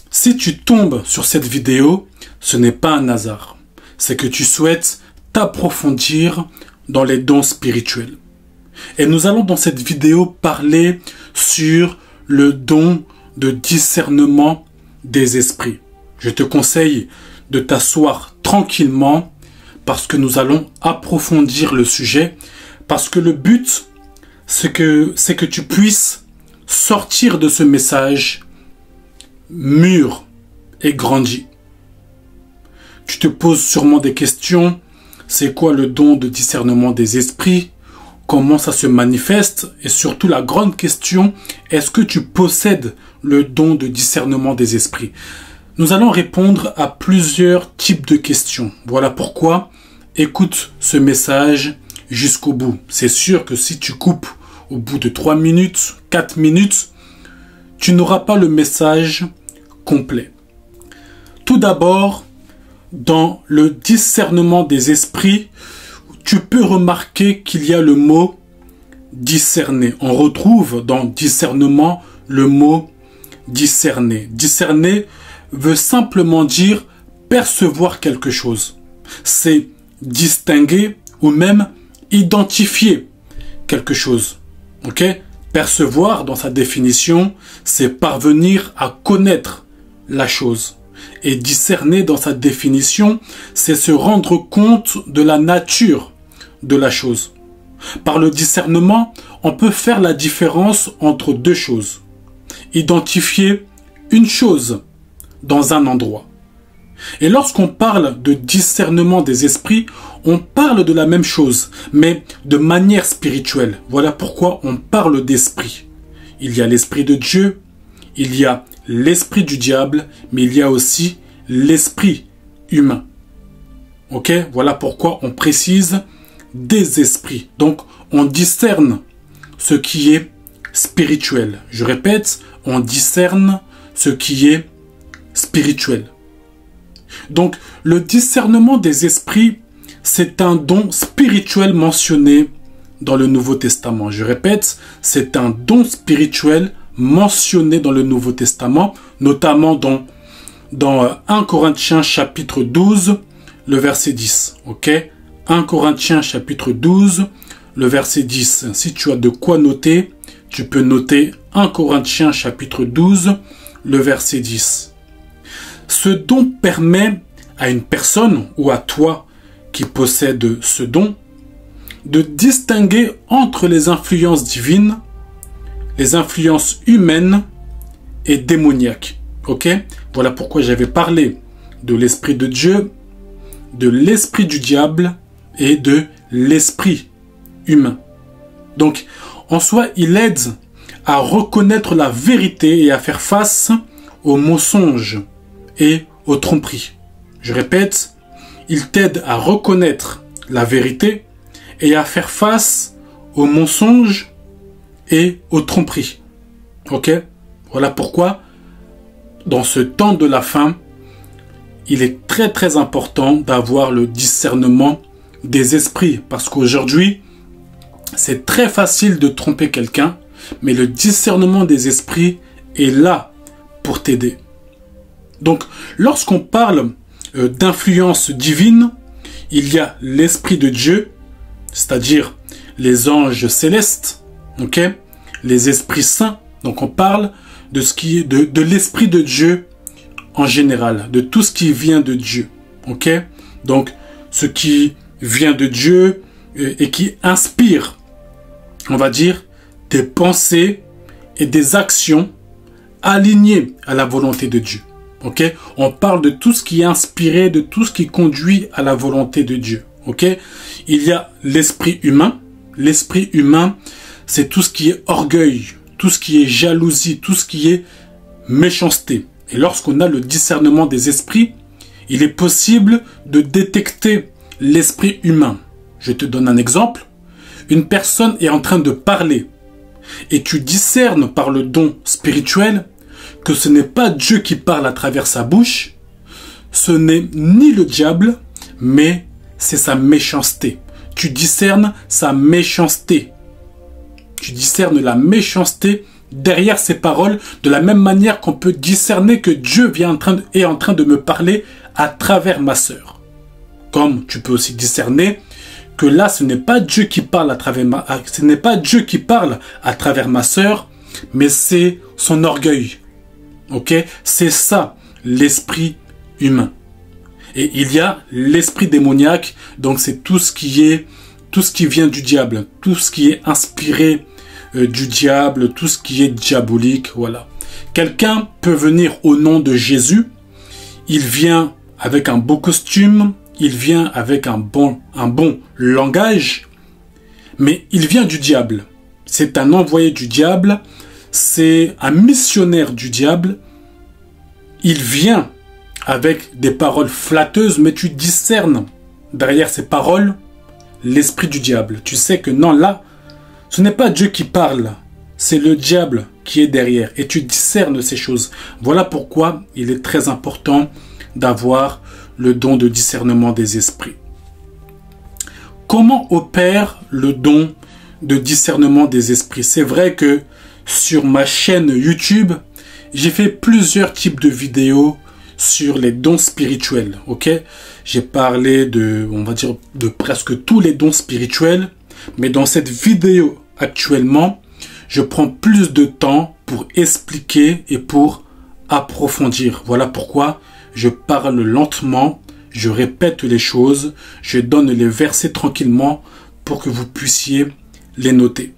Si tu tombes sur cette vidéo, ce n'est pas un hasard. C'est que tu souhaites t'approfondir dans les dons spirituels. Et nous allons dans cette vidéo parler sur le don de discernement des esprits. Je te conseille de t'asseoir tranquillement parce que nous allons approfondir le sujet, parce que le but, c'est que tu puisses sortir de ce message mûr et grandi. Tu te poses sûrement des questions. C'est quoi le don de discernement des esprits? Comment ça se manifeste? Et surtout la grande question, est-ce que tu possèdes le don de discernement des esprits? Nous allons répondre à plusieurs types de questions. Voilà pourquoi écoute ce message jusqu'au bout. C'est sûr que si tu coupes au bout de 3 minutes, 4 minutes, tu n'auras pas le message complet. Tout d'abord, dans le discernement des esprits, tu peux remarquer qu'il y a le mot discerner. On retrouve dans discernement le mot discerner. Discerner veut simplement dire percevoir quelque chose. C'est distinguer ou même identifier quelque chose. Ok? Percevoir, dans sa définition, c'est parvenir à connaître la chose. Et discerner, dans sa définition, c'est se rendre compte de la nature de la chose. Par le discernement, on peut faire la différence entre deux choses. Identifier une chose dans un endroit. Et lorsqu'on parle de discernement des esprits, on parle de la même chose, mais de manière spirituelle. Voilà pourquoi on parle d'esprit. Il y a l'esprit de Dieu, il y a l'esprit du diable, mais il y a aussi l'esprit humain. Ok? Voilà pourquoi on précise des esprits. Donc, on discerne ce qui est spirituel. Je répète, on discerne ce qui est spirituel. Donc, le discernement des esprits, c'est un don spirituel mentionné dans le Nouveau Testament. Je répète, c'est un don spirituel mentionné dans le Nouveau Testament, notamment dans 1 Corinthiens chapitre 12, le verset 10. Ok? 1 Corinthiens chapitre 12, le verset 10. Si tu as de quoi noter, tu peux noter 1 Corinthiens chapitre 12, le verset 10. Ce don permet à une personne ou à toi qui possède ce don de distinguer entre les influences divines, les influences humaines et démoniaques. Ok? Voilà pourquoi j'avais parlé de l'esprit de Dieu, de l'esprit du diable et de l'esprit humain. Donc, en soi, il aide à reconnaître la vérité et à faire face aux mensonges et aux tromperies. Je répète, il t'aide à reconnaître la vérité et à faire face aux mensonges et aux tromperies. Ok? Voilà pourquoi, dans ce temps de la fin, il est très très important d'avoir le discernement des esprits. Parce qu'aujourd'hui, c'est très facile de tromper quelqu'un, mais le discernement des esprits est là pour t'aider. Donc, lorsqu'on parle d'influence divine, il y a l'esprit de Dieu, c'est-à-dire les anges célestes, ok, les esprits saints. Donc, on parle de ce qui est de l'esprit de Dieu en général, de tout ce qui vient de Dieu, ok. Donc, ce qui vient de Dieu et qui inspire, on va dire, des pensées et des actions alignées à la volonté de Dieu. Ok? On parle de tout ce qui est inspiré, de tout ce qui conduit à la volonté de Dieu. Ok? Il y a l'esprit humain. L'esprit humain, c'est tout ce qui est orgueil, tout ce qui est jalousie, tout ce qui est méchanceté. Et lorsqu'on a le discernement des esprits, il est possible de détecter l'esprit humain. Je te donne un exemple. Une personne est en train de parler et tu discernes par le don spirituel que ce n'est pas Dieu qui parle à travers sa bouche, ce n'est ni le diable, mais c'est sa méchanceté. Tu discernes sa méchanceté. Tu discernes la méchanceté derrière ces paroles, de la même manière qu'on peut discerner que Dieu est en train de me parler à travers ma sœur. Comme tu peux aussi discerner que là, ce n'est pas Dieu qui parle à travers ma sœur, mais c'est son orgueil. Ok? C'est ça, l'esprit humain. Et il y a l'esprit démoniaque, donc c'est tout ce qui vient du diable, tout ce qui est inspiré du diable, tout ce qui est diabolique, voilà. Quelqu'un peut venir au nom de Jésus, il vient avec un beau costume, il vient avec un bon langage, mais il vient du diable. C'est un envoyé du diable, c'est un missionnaire du diable. Il vient avec des paroles flatteuses, mais tu discernes derrière ces paroles l'esprit du diable. Tu sais que non, là, ce n'est pas Dieu qui parle, c'est le diable qui est derrière. Et tu discernes ces choses. Voilà pourquoi il est très important d'avoir le don de discernement des esprits. Comment opère le don de discernement des esprits? C'est vrai que sur ma chaîne YouTube, j'ai fait plusieurs types de vidéos sur les dons spirituels, ok? J'ai parlé on va dire, de presque tous les dons spirituels, mais dans cette vidéo actuellement, je prends plus de temps pour expliquer et pour approfondir. Voilà pourquoi je parle lentement, je répète les choses, je donne les versets tranquillement pour que vous puissiez les noter.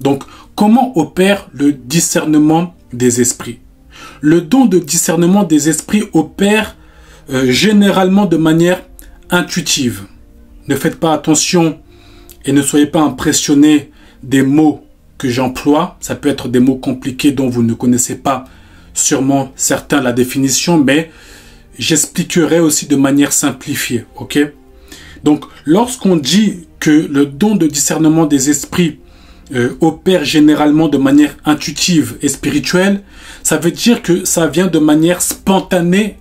Donc, comment opère le discernement des esprits? Le don de discernement des esprits opère généralement de manière intuitive. Ne faites pas attention et ne soyez pas impressionnés des mots que j'emploie. Ça peut être des mots compliqués dont vous ne connaissez pas sûrement certains la définition, mais j'expliquerai aussi de manière simplifiée. Ok? Donc, lorsqu'on dit que le don de discernement des esprits opère généralement de manière intuitive et spirituelle, ça veut dire que ça vient de manière spontanée,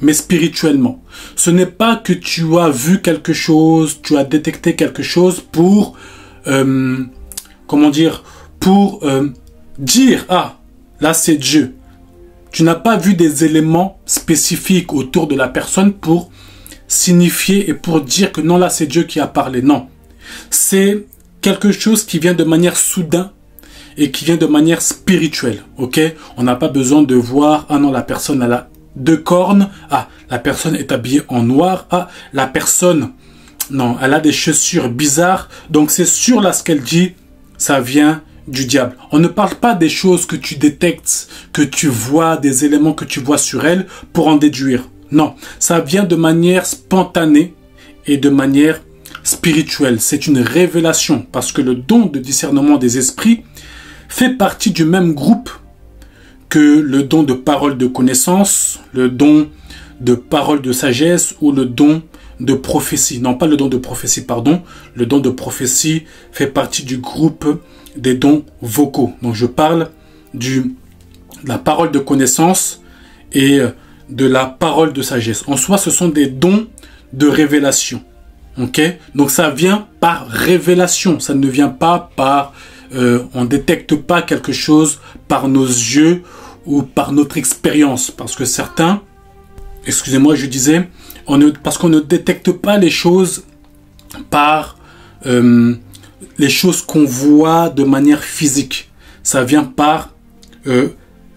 mais spirituellement. Ce n'est pas que tu as vu quelque chose, tu as détecté quelque chose pour, dire, ah, là c'est Dieu. Tu n'as pas vu des éléments spécifiques autour de la personne pour signifier et pour dire que non, là c'est Dieu qui a parlé. Non, c'est quelque chose qui vient de manière soudaine et qui vient de manière spirituelle, ok? On n'a pas besoin de voir, ah non, la personne elle a 2 cornes, ah, la personne est habillée en noir, ah, la personne, non, elle a des chaussures bizarres, donc c'est sûr là ce qu'elle dit, ça vient du diable. On ne parle pas des choses que tu détectes, que tu vois, des éléments que tu vois sur elle pour en déduire. Non, ça vient de manière spontanée et de manière spirituelle. C'est une révélation parce que le don de discernement des esprits fait partie du même groupe que le don de parole de connaissance, le don de parole de sagesse ou le don de prophétie. Non, pas le don de prophétie, pardon. Le don de prophétie fait partie du groupe des dons vocaux. Donc je parle de la parole de connaissance et de la parole de sagesse. En soi, ce sont des dons de révélation. Ok? Donc ça vient par révélation. Ça ne vient pas par... on ne détecte pas quelque chose par nos yeux ou par notre expérience. Parce que certains... Excusez-moi, je disais... parce qu'on ne détecte pas les choses par... les choses qu'on voit de manière physique. Ça vient par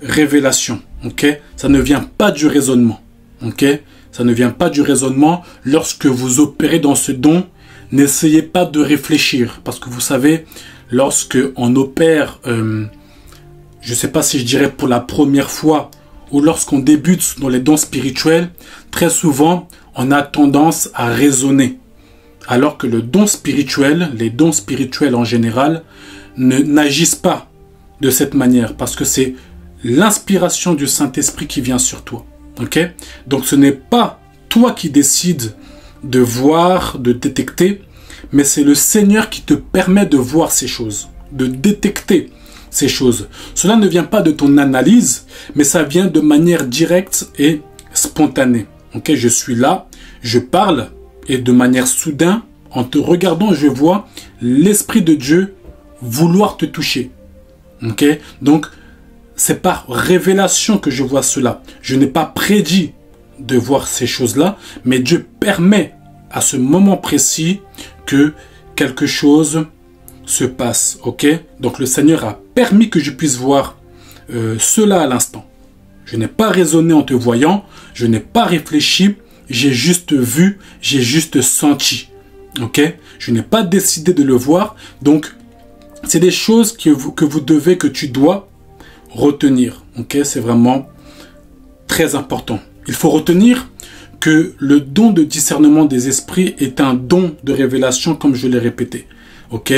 révélation. Ok? Ça ne vient pas du raisonnement. Ok? Ça ne vient pas du raisonnement. Lorsque vous opérez dans ce don, n'essayez pas de réfléchir. Parce que vous savez, lorsque on opère, je ne sais pas si je dirais pour la première fois, ou lorsqu'on débute dans les dons spirituels, très souvent, on a tendance à raisonner. Alors que le don spirituel, les dons spirituels en général, n'agissent pas de cette manière. Parce que c'est l'inspiration du Saint-Esprit qui vient sur toi. Okay? Donc ce n'est pas toi qui décides de voir, de détecter, mais c'est le Seigneur qui te permet de voir ces choses, de détecter ces choses. Cela ne vient pas de ton analyse, mais ça vient de manière directe et spontanée. Okay? Je suis là, je parle, et de manière soudaine, en te regardant, je vois l'Esprit de Dieu vouloir te toucher. Okay? Donc, c'est par révélation que je vois cela. Je n'ai pas prédit de voir ces choses-là, mais Dieu permet à ce moment précis que quelque chose se passe. Ok? Donc le Seigneur a permis que je puisse voir cela à l'instant. Je n'ai pas raisonné en te voyant, je n'ai pas réfléchi, j'ai juste vu, j'ai juste senti. Ok? Je n'ai pas décidé de le voir. Donc, c'est des choses que tu dois retenir. Ok? C'est vraiment très important. Il faut retenir que le don de discernement des esprits est un don de révélation, comme je l'ai répété. Ok?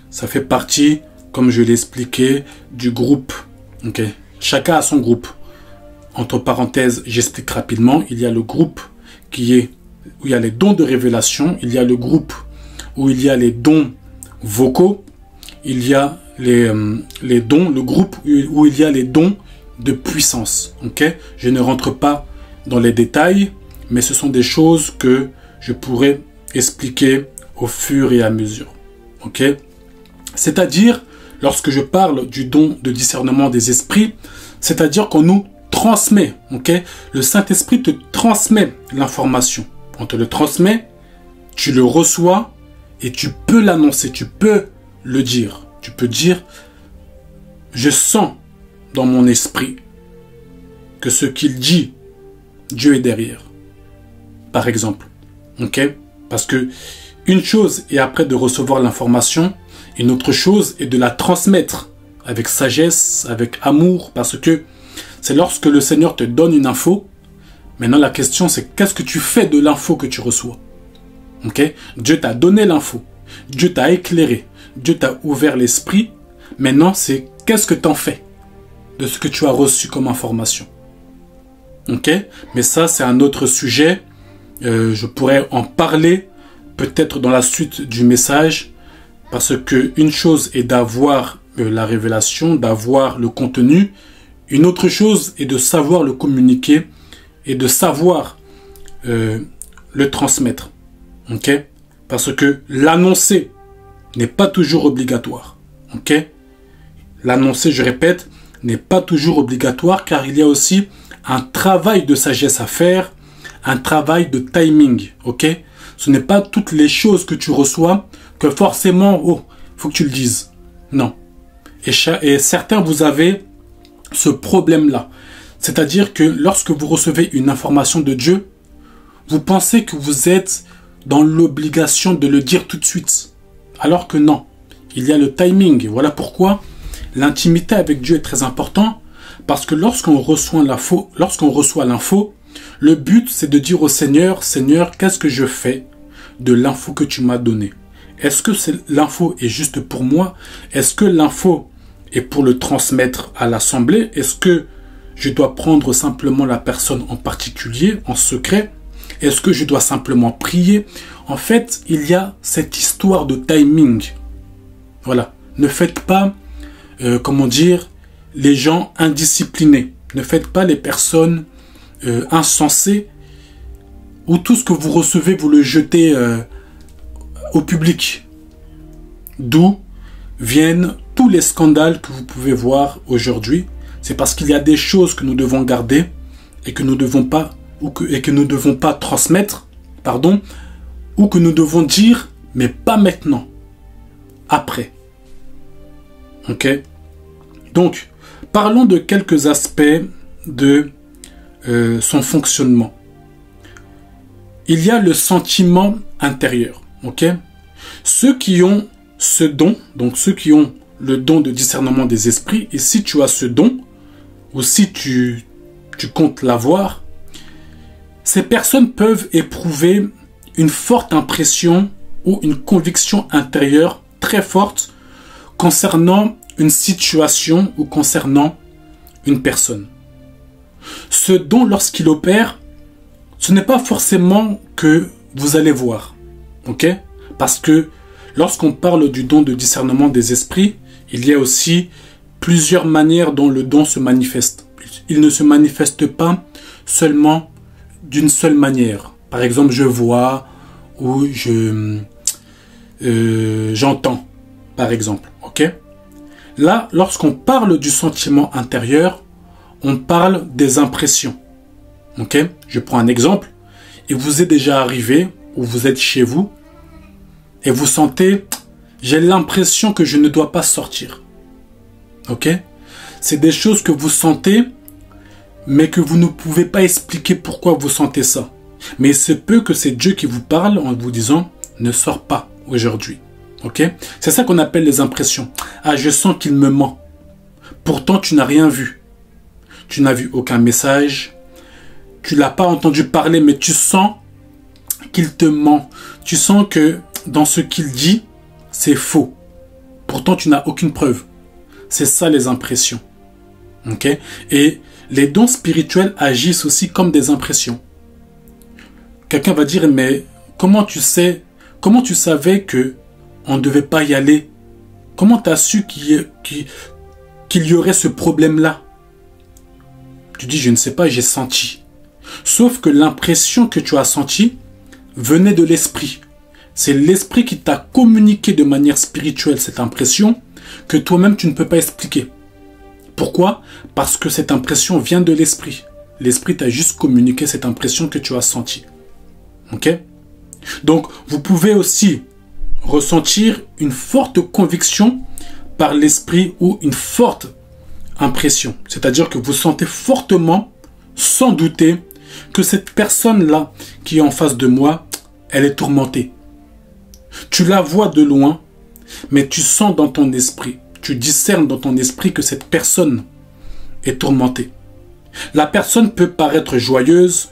Ça fait partie, comme je l'ai expliqué, du groupe. Ok? Chacun a son groupe. Entre parenthèses, j'explique rapidement. Il y a le groupe où il y a les dons de révélation. Il y a le groupe où il y a les dons vocaux. Il y a le groupe où il y a les dons de puissance. Ok? Je ne rentre pas dans les détails, mais ce sont des choses que je pourrais expliquer au fur et à mesure. Ok? C'est-à-dire, lorsque je parle du don de discernement des esprits, c'est-à-dire qu'on nous transmet. Ok? Le Saint-Esprit te transmet l'information. On te le transmet, tu le reçois et tu peux l'annoncer, tu peux le dire. Tu peux dire, je sens dans mon esprit que ce qu'il dit, Dieu est derrière. Par exemple. Ok? Parce que une chose est après de recevoir l'information, une autre chose est de la transmettre avec sagesse, avec amour, parce que c'est lorsque le Seigneur te donne une info. Maintenant, la question, c'est qu'est-ce que tu fais de l'info que tu reçois? Ok? Dieu t'a donné l'info. Dieu t'a éclairé. Dieu t'a ouvert l'esprit. Maintenant, c'est qu'est-ce que tu en fais de ce que tu as reçu comme information? Ok? Mais ça, c'est un autre sujet. Je pourrais en parler peut-être dans la suite du message. Parce que une chose est d'avoir la révélation, d'avoir le contenu. Une autre chose est de savoir le communiquer et de savoir le transmettre. Ok? Parce que l'annoncer n'est pas toujours obligatoire. Ok? L'annoncer, je répète, n'est pas toujours obligatoire car il y a aussi un travail de sagesse à faire, un travail de timing. Ok? Ce n'est pas toutes les choses que tu reçois que forcément, oh, faut que tu le dises. Non. Et certains, vous avez ce problème-là. C'est-à-dire que lorsque vous recevez une information de Dieu, vous pensez que vous êtes dans l'obligation de le dire tout de suite. Alors que non. Il y a le timing. Voilà pourquoi l'intimité avec Dieu est très importante. Parce que lorsqu'on reçoit l'info, le but c'est de dire au Seigneur, Seigneur, qu'est-ce que je fais de l'info que tu m'as donnée? Est-ce que l'info est juste pour moi? Est-ce que l'info est pour le transmettre à l'assemblée? Est-ce que je dois prendre simplement la personne en particulier, en secret? Est-ce que je dois simplement prier? En fait, il y a cette histoire de timing. Voilà. Ne faites pas, les gens indisciplinés. Ne faites pas les personnes insensées où tout ce que vous recevez, vous le jetez au public. D'où viennent tous les scandales que vous pouvez voir aujourd'hui. C'est parce qu'il y a des choses que nous devons garder et que nous ne devons pas, transmettre, ou que nous devons dire, mais pas maintenant, après. Ok? Donc, parlons de quelques aspects de son fonctionnement. Il y a le sentiment intérieur. Ok? Ceux qui ont ce don, donc ceux qui ont le don de discernement des esprits, et si tu as ce don, ou si tu comptes l'avoir, ces personnes peuvent éprouver une forte impression ou une conviction intérieure très forte concernant une situation ou concernant une personne. Ce don, lorsqu'il opère, ce n'est pas forcément que vous allez voir. Ok? Parce que lorsqu'on parle du don de discernement des esprits, il y a aussi plusieurs manières dont le don se manifeste. Il ne se manifeste pas seulement d'une seule manière. Par exemple, je vois ou j'entends, par exemple. Ok? Là, lorsqu'on parle du sentiment intérieur, on parle des impressions. Ok? Je prends un exemple. Il vous est déjà arrivé, ou vous êtes chez vous, et vous sentez, j'ai l'impression que je ne dois pas sortir. Ok? C'est des choses que vous sentez, mais que vous ne pouvez pas expliquer pourquoi vous sentez ça. Mais il se peut que c'est Dieu qui vous parle en vous disant, ne sors pas aujourd'hui. Ok? C'est ça qu'on appelle les impressions. Ah, je sens qu'il me ment. Pourtant, tu n'as rien vu. Tu n'as vu aucun message. Tu l'as pas entendu parler, mais tu sens qu'il te ment. Tu sens que dans ce qu'il dit, c'est faux. Pourtant, tu n'as aucune preuve. C'est ça les impressions. Ok? Et les dons spirituels agissent aussi comme des impressions. Quelqu'un va dire, mais comment tu savais que on ne devait pas y aller? Comment tu as su qu'il y aurait ce problème-là? Tu dis, je ne sais pas, j'ai senti. Sauf que l'impression que tu as sentie venait de l'esprit. C'est l'esprit qui t'a communiqué de manière spirituelle cette impression que toi-même tu ne peux pas expliquer. Pourquoi? Parce que cette impression vient de l'esprit. L'esprit t'a juste communiqué cette impression que tu as sentie. Ok? Donc, vous pouvez aussi ressentir une forte conviction par l'esprit ou une forte impression. C'est-à-dire que vous sentez fortement, sans douter, que cette personne-là qui est en face de moi, elle est tourmentée. Tu la vois de loin, mais tu sens dans ton esprit, tu discernes dans ton esprit que cette personne est tourmentée. La personne peut paraître joyeuse,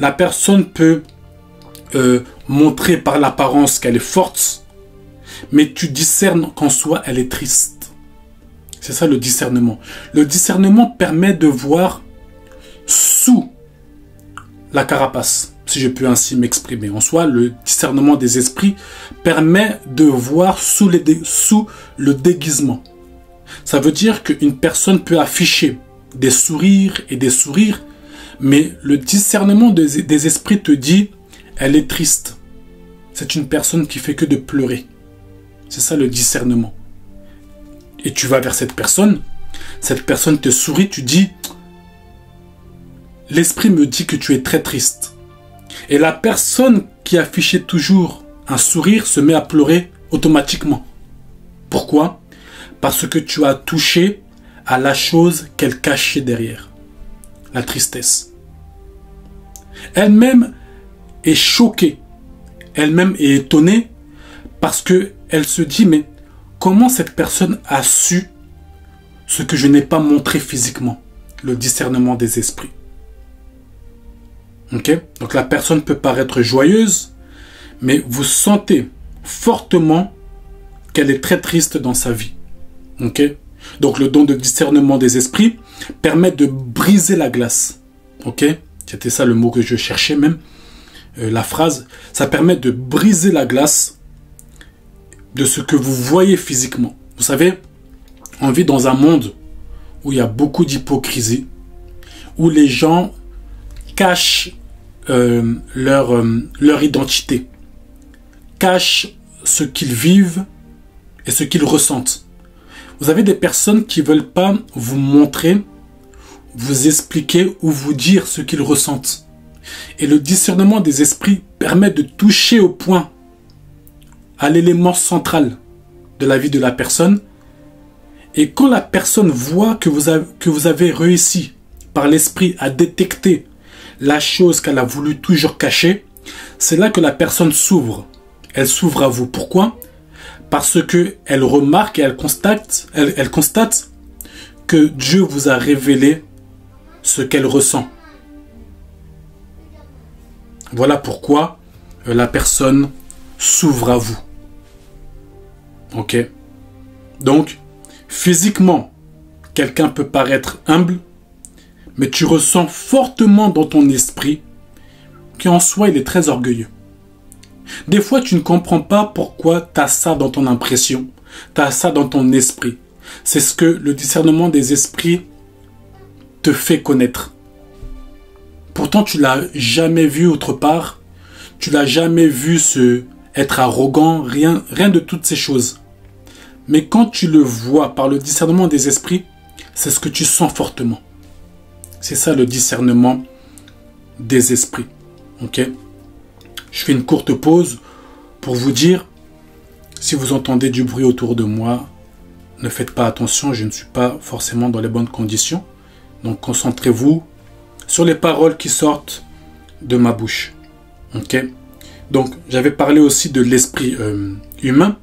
la personne peut montrer par l'apparence qu'elle est forte, mais tu discernes qu'en soi, elle est triste. C'est ça le discernement. Le discernement permet de voir sous la carapace, si je peux ainsi m'exprimer. En soi, le discernement des esprits permet de voir sous le déguisement. Ça veut dire qu'une personne peut afficher des sourires et des sourires, mais le discernement des esprits te dit, elle est triste. C'est une personne qui fait que de pleurer. C'est ça le discernement. Et tu vas vers cette personne te sourit, tu dis, l'esprit me dit que tu es très triste. Et la personne qui affichait toujours un sourire se met à pleurer automatiquement. Pourquoi? Parce que tu as touché à la chose qu'elle cachait derrière. La tristesse. Elle-même est choquée. Elle-même est étonnée parce qu'elle se dit, mais comment cette personne a su ce que je n'ai pas montré physiquement? Le discernement des esprits. Ok? Donc la personne peut paraître joyeuse, mais vous sentez fortement qu'elle est très triste dans sa vie. Ok? Donc le don de discernement des esprits permet de briser la glace. Ok? C'était ça le mot que je cherchais même. La phrase, ça permet de briser la glace de ce que vous voyez physiquement. Vous savez, on vit dans un monde où il y a beaucoup d'hypocrisie, où les gens cachent leur identité, cachent ce qu'ils vivent et ce qu'ils ressentent. Vous avez des personnes qui ne veulent pas vous montrer, vous expliquer ou vous dire ce qu'ils ressentent. Et le discernement des esprits permet de toucher au point, à l'élément central de la vie de la personne. Et quand la personne voit que vous avez réussi par l'esprit à détecter la chose qu'elle a voulu toujours cacher, c'est là que la personne s'ouvre. Elle s'ouvre à vous. Pourquoi? Parce qu'elle remarque et elle constate que Dieu vous a révélé ce qu'elle ressent. Voilà pourquoi la personne s'ouvre à vous. Ok? Donc, physiquement, quelqu'un peut paraître humble, mais tu ressens fortement dans ton esprit qu'en soi, il est très orgueilleux. Des fois, tu ne comprends pas pourquoi tu as ça dans ton impression, tu as ça dans ton esprit. C'est ce que le discernement des esprits te fait connaître. Pourtant, tu l'as jamais vu autre part. Tu l'as jamais vu être arrogant, rien de toutes ces choses. Mais quand tu le vois par le discernement des esprits, c'est ce que tu sens fortement. C'est ça le discernement des esprits. Ok? Je fais une courte pause pour vous dire, si vous entendez du bruit autour de moi, ne faites pas attention, je ne suis pas forcément dans les bonnes conditions. Donc concentrez-vous sur les paroles qui sortent de ma bouche. Ok? Donc j'avais parlé aussi de l'esprit humain.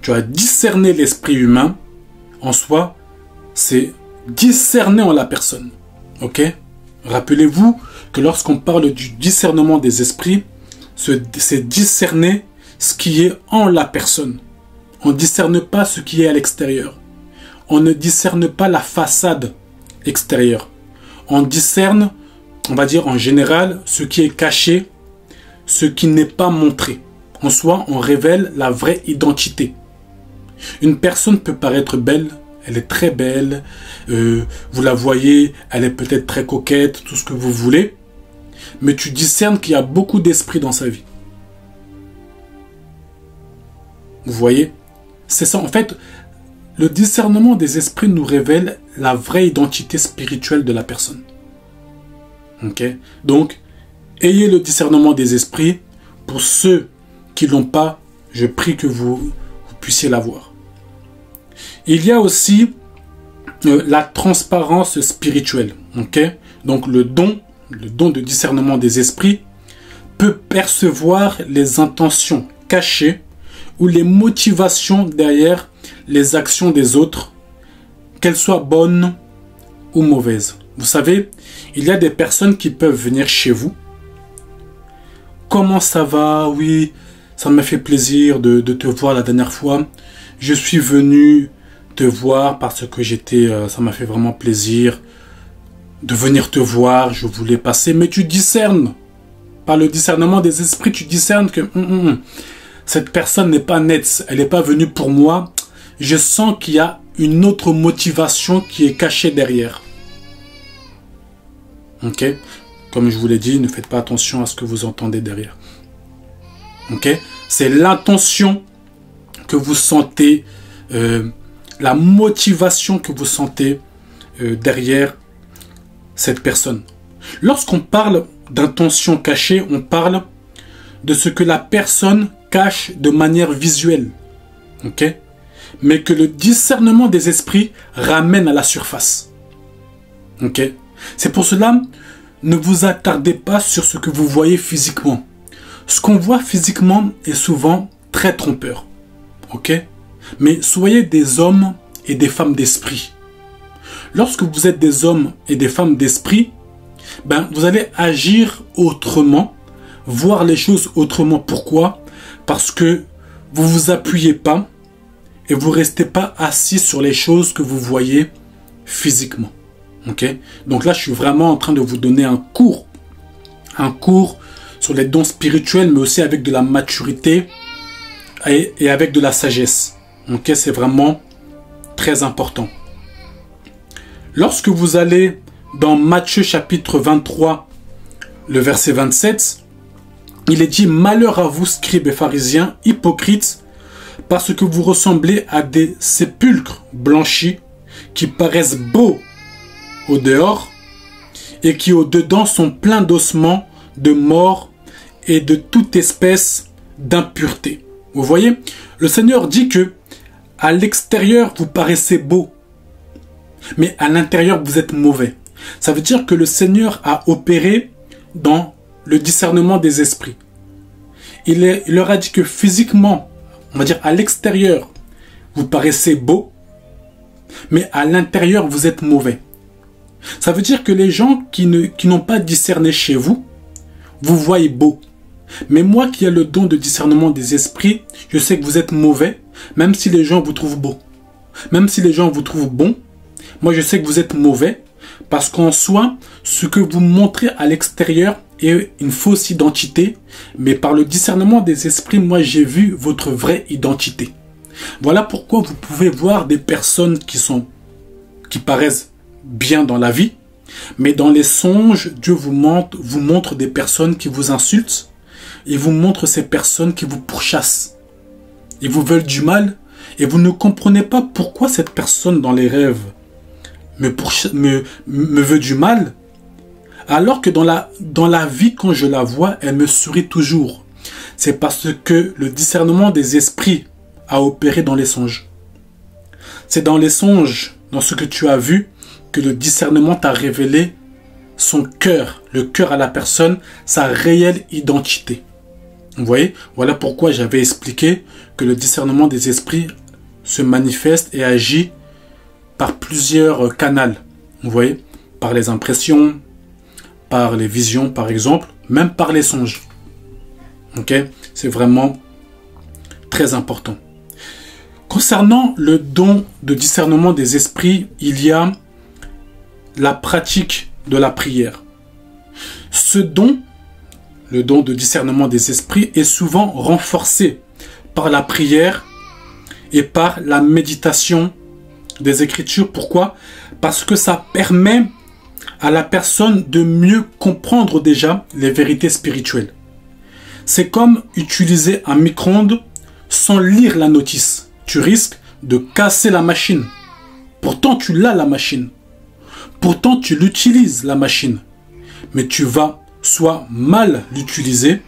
Tu as discerné l'esprit humain en soi, c'est discerner en la personne. Ok? Rappelez-vous que lorsqu'on parle du discernement des esprits, c'est discerner ce qui est en la personne. On ne discerne pas ce qui est à l'extérieur. On ne discerne pas la façade extérieure. On discerne, on va dire en général, ce qui est caché, ce qui n'est pas montré. En soi, on révèle la vraie identité. Une personne peut paraître belle, elle est très belle, vous la voyez, elle est peut-être très coquette, tout ce que vous voulez, mais tu discernes qu'il y a beaucoup d'esprit dans sa vie. Vous voyez? C'est ça, en fait, le discernement des esprits nous révèle la vraie identité spirituelle de la personne. Ok? Donc, ayez le discernement des esprits. Pour ceux qui ne l'ont pas, je prie que vous puissiez l'avoir. Il y a aussi la transparence spirituelle. Ok? Donc, le don de discernement des esprits peut percevoir les intentions cachées ou les motivations derrière les actions des autres, qu'elles soient bonnes ou mauvaises. Vous savez, il y a des personnes qui peuvent venir chez vous. Comment ça va? Oui, ça m'a fait plaisir de te voir la dernière fois. Je suis venu te voir parce que ça m'a fait vraiment plaisir de venir te voir. Je voulais passer, mais tu discernes. Par le discernement des esprits, tu discernes que cette personne n'est pas nette, elle n'est pas venue pour moi. Je sens qu'il y a une autre motivation qui est cachée derrière. Ok? Comme je vous l'ai dit, ne faites pas attention à ce que vous entendez derrière. Ok? C'est l'intention que vous sentez, la motivation que vous sentez derrière cette personne. Lorsqu'on parle d'intention cachée, on parle de ce que la personne cache de manière visuelle. Ok? Mais que le discernement des esprits ramène à la surface. Ok? C'est pour cela, ne vous attardez pas sur ce que vous voyez physiquement. Ce qu'on voit physiquement est souvent très trompeur. Ok? Mais soyez des hommes et des femmes d'esprit. Lorsque vous êtes des hommes et des femmes d'esprit, vous allez agir autrement, voir les choses autrement. Pourquoi? Parce que vous ne vous appuyez pas et vous ne restez pas assis sur les choses que vous voyez physiquement. Okay? Donc là, je suis vraiment en train de vous donner un cours sur les dons spirituels, mais aussi avec de la maturité et avec de la sagesse. Okay? C'est vraiment très important. Lorsque vous allez dans Matthieu chapitre 23, le verset 27, il est dit « Malheur à vous, scribes et pharisiens, hypocrites, parce que vous ressemblez à des sépulcres blanchis qui paraissent beaux au dehors et qui au dedans sont pleins d'ossements, de morts et de toute espèce d'impureté. » Vous voyez, le Seigneur dit que à l'extérieur vous paraissez beau, mais à l'intérieur vous êtes mauvais. Ça veut dire que le Seigneur a opéré dans le discernement des esprits. Il leur a dit que physiquement, on va dire à l'extérieur, vous paraissez beau, mais à l'intérieur vous êtes mauvais. Ça veut dire que les gens qui n'ont pas discerné chez vous, vous voyez beau. Mais moi qui ai le don de discernement des esprits, je sais que vous êtes mauvais, même si les gens vous trouvent beau. Même si les gens vous trouvent bon, moi je sais que vous êtes mauvais, parce qu'en soi, ce que vous montrez à l'extérieur est une fausse identité, mais par le discernement des esprits, moi j'ai vu votre vraie identité. Voilà pourquoi vous pouvez voir des personnes qui paraissent bien dans la vie, mais dans les songes, Dieu vous montre des personnes qui vous insultent, il vous montre ces personnes qui vous pourchassent. Ils vous veulent du mal, et vous ne comprenez pas pourquoi cette personne dans les rêves me veut du mal, alors que dans la vie, quand je la vois, elle me sourit toujours. C'est parce que le discernement des esprits a opéré dans les songes. C'est dans les songes, dans ce que tu as vu, que le discernement t'a révélé son cœur, le cœur à la personne, sa réelle identité. Vous voyez, voilà pourquoi j'avais expliqué que le discernement des esprits se manifeste et agit par plusieurs canaux. Vous voyez, par les impressions, par les visions par exemple, même par les songes. Ok, c'est vraiment très important. Concernant le don de discernement des esprits, il y a la pratique de la prière. Ce don, le don de discernement des esprits, est souvent renforcé par la prière et par la méditation des Écritures. Pourquoi? Parce que ça permet à la personne de mieux comprendre déjà les vérités spirituelles. C'est comme utiliser un micro-ondes sans lire la notice. Tu risques de casser la machine. Pourtant, tu l'as la machine. Pourtant, tu l'utilises la machine. Mais tu vas soit mal l'utiliser,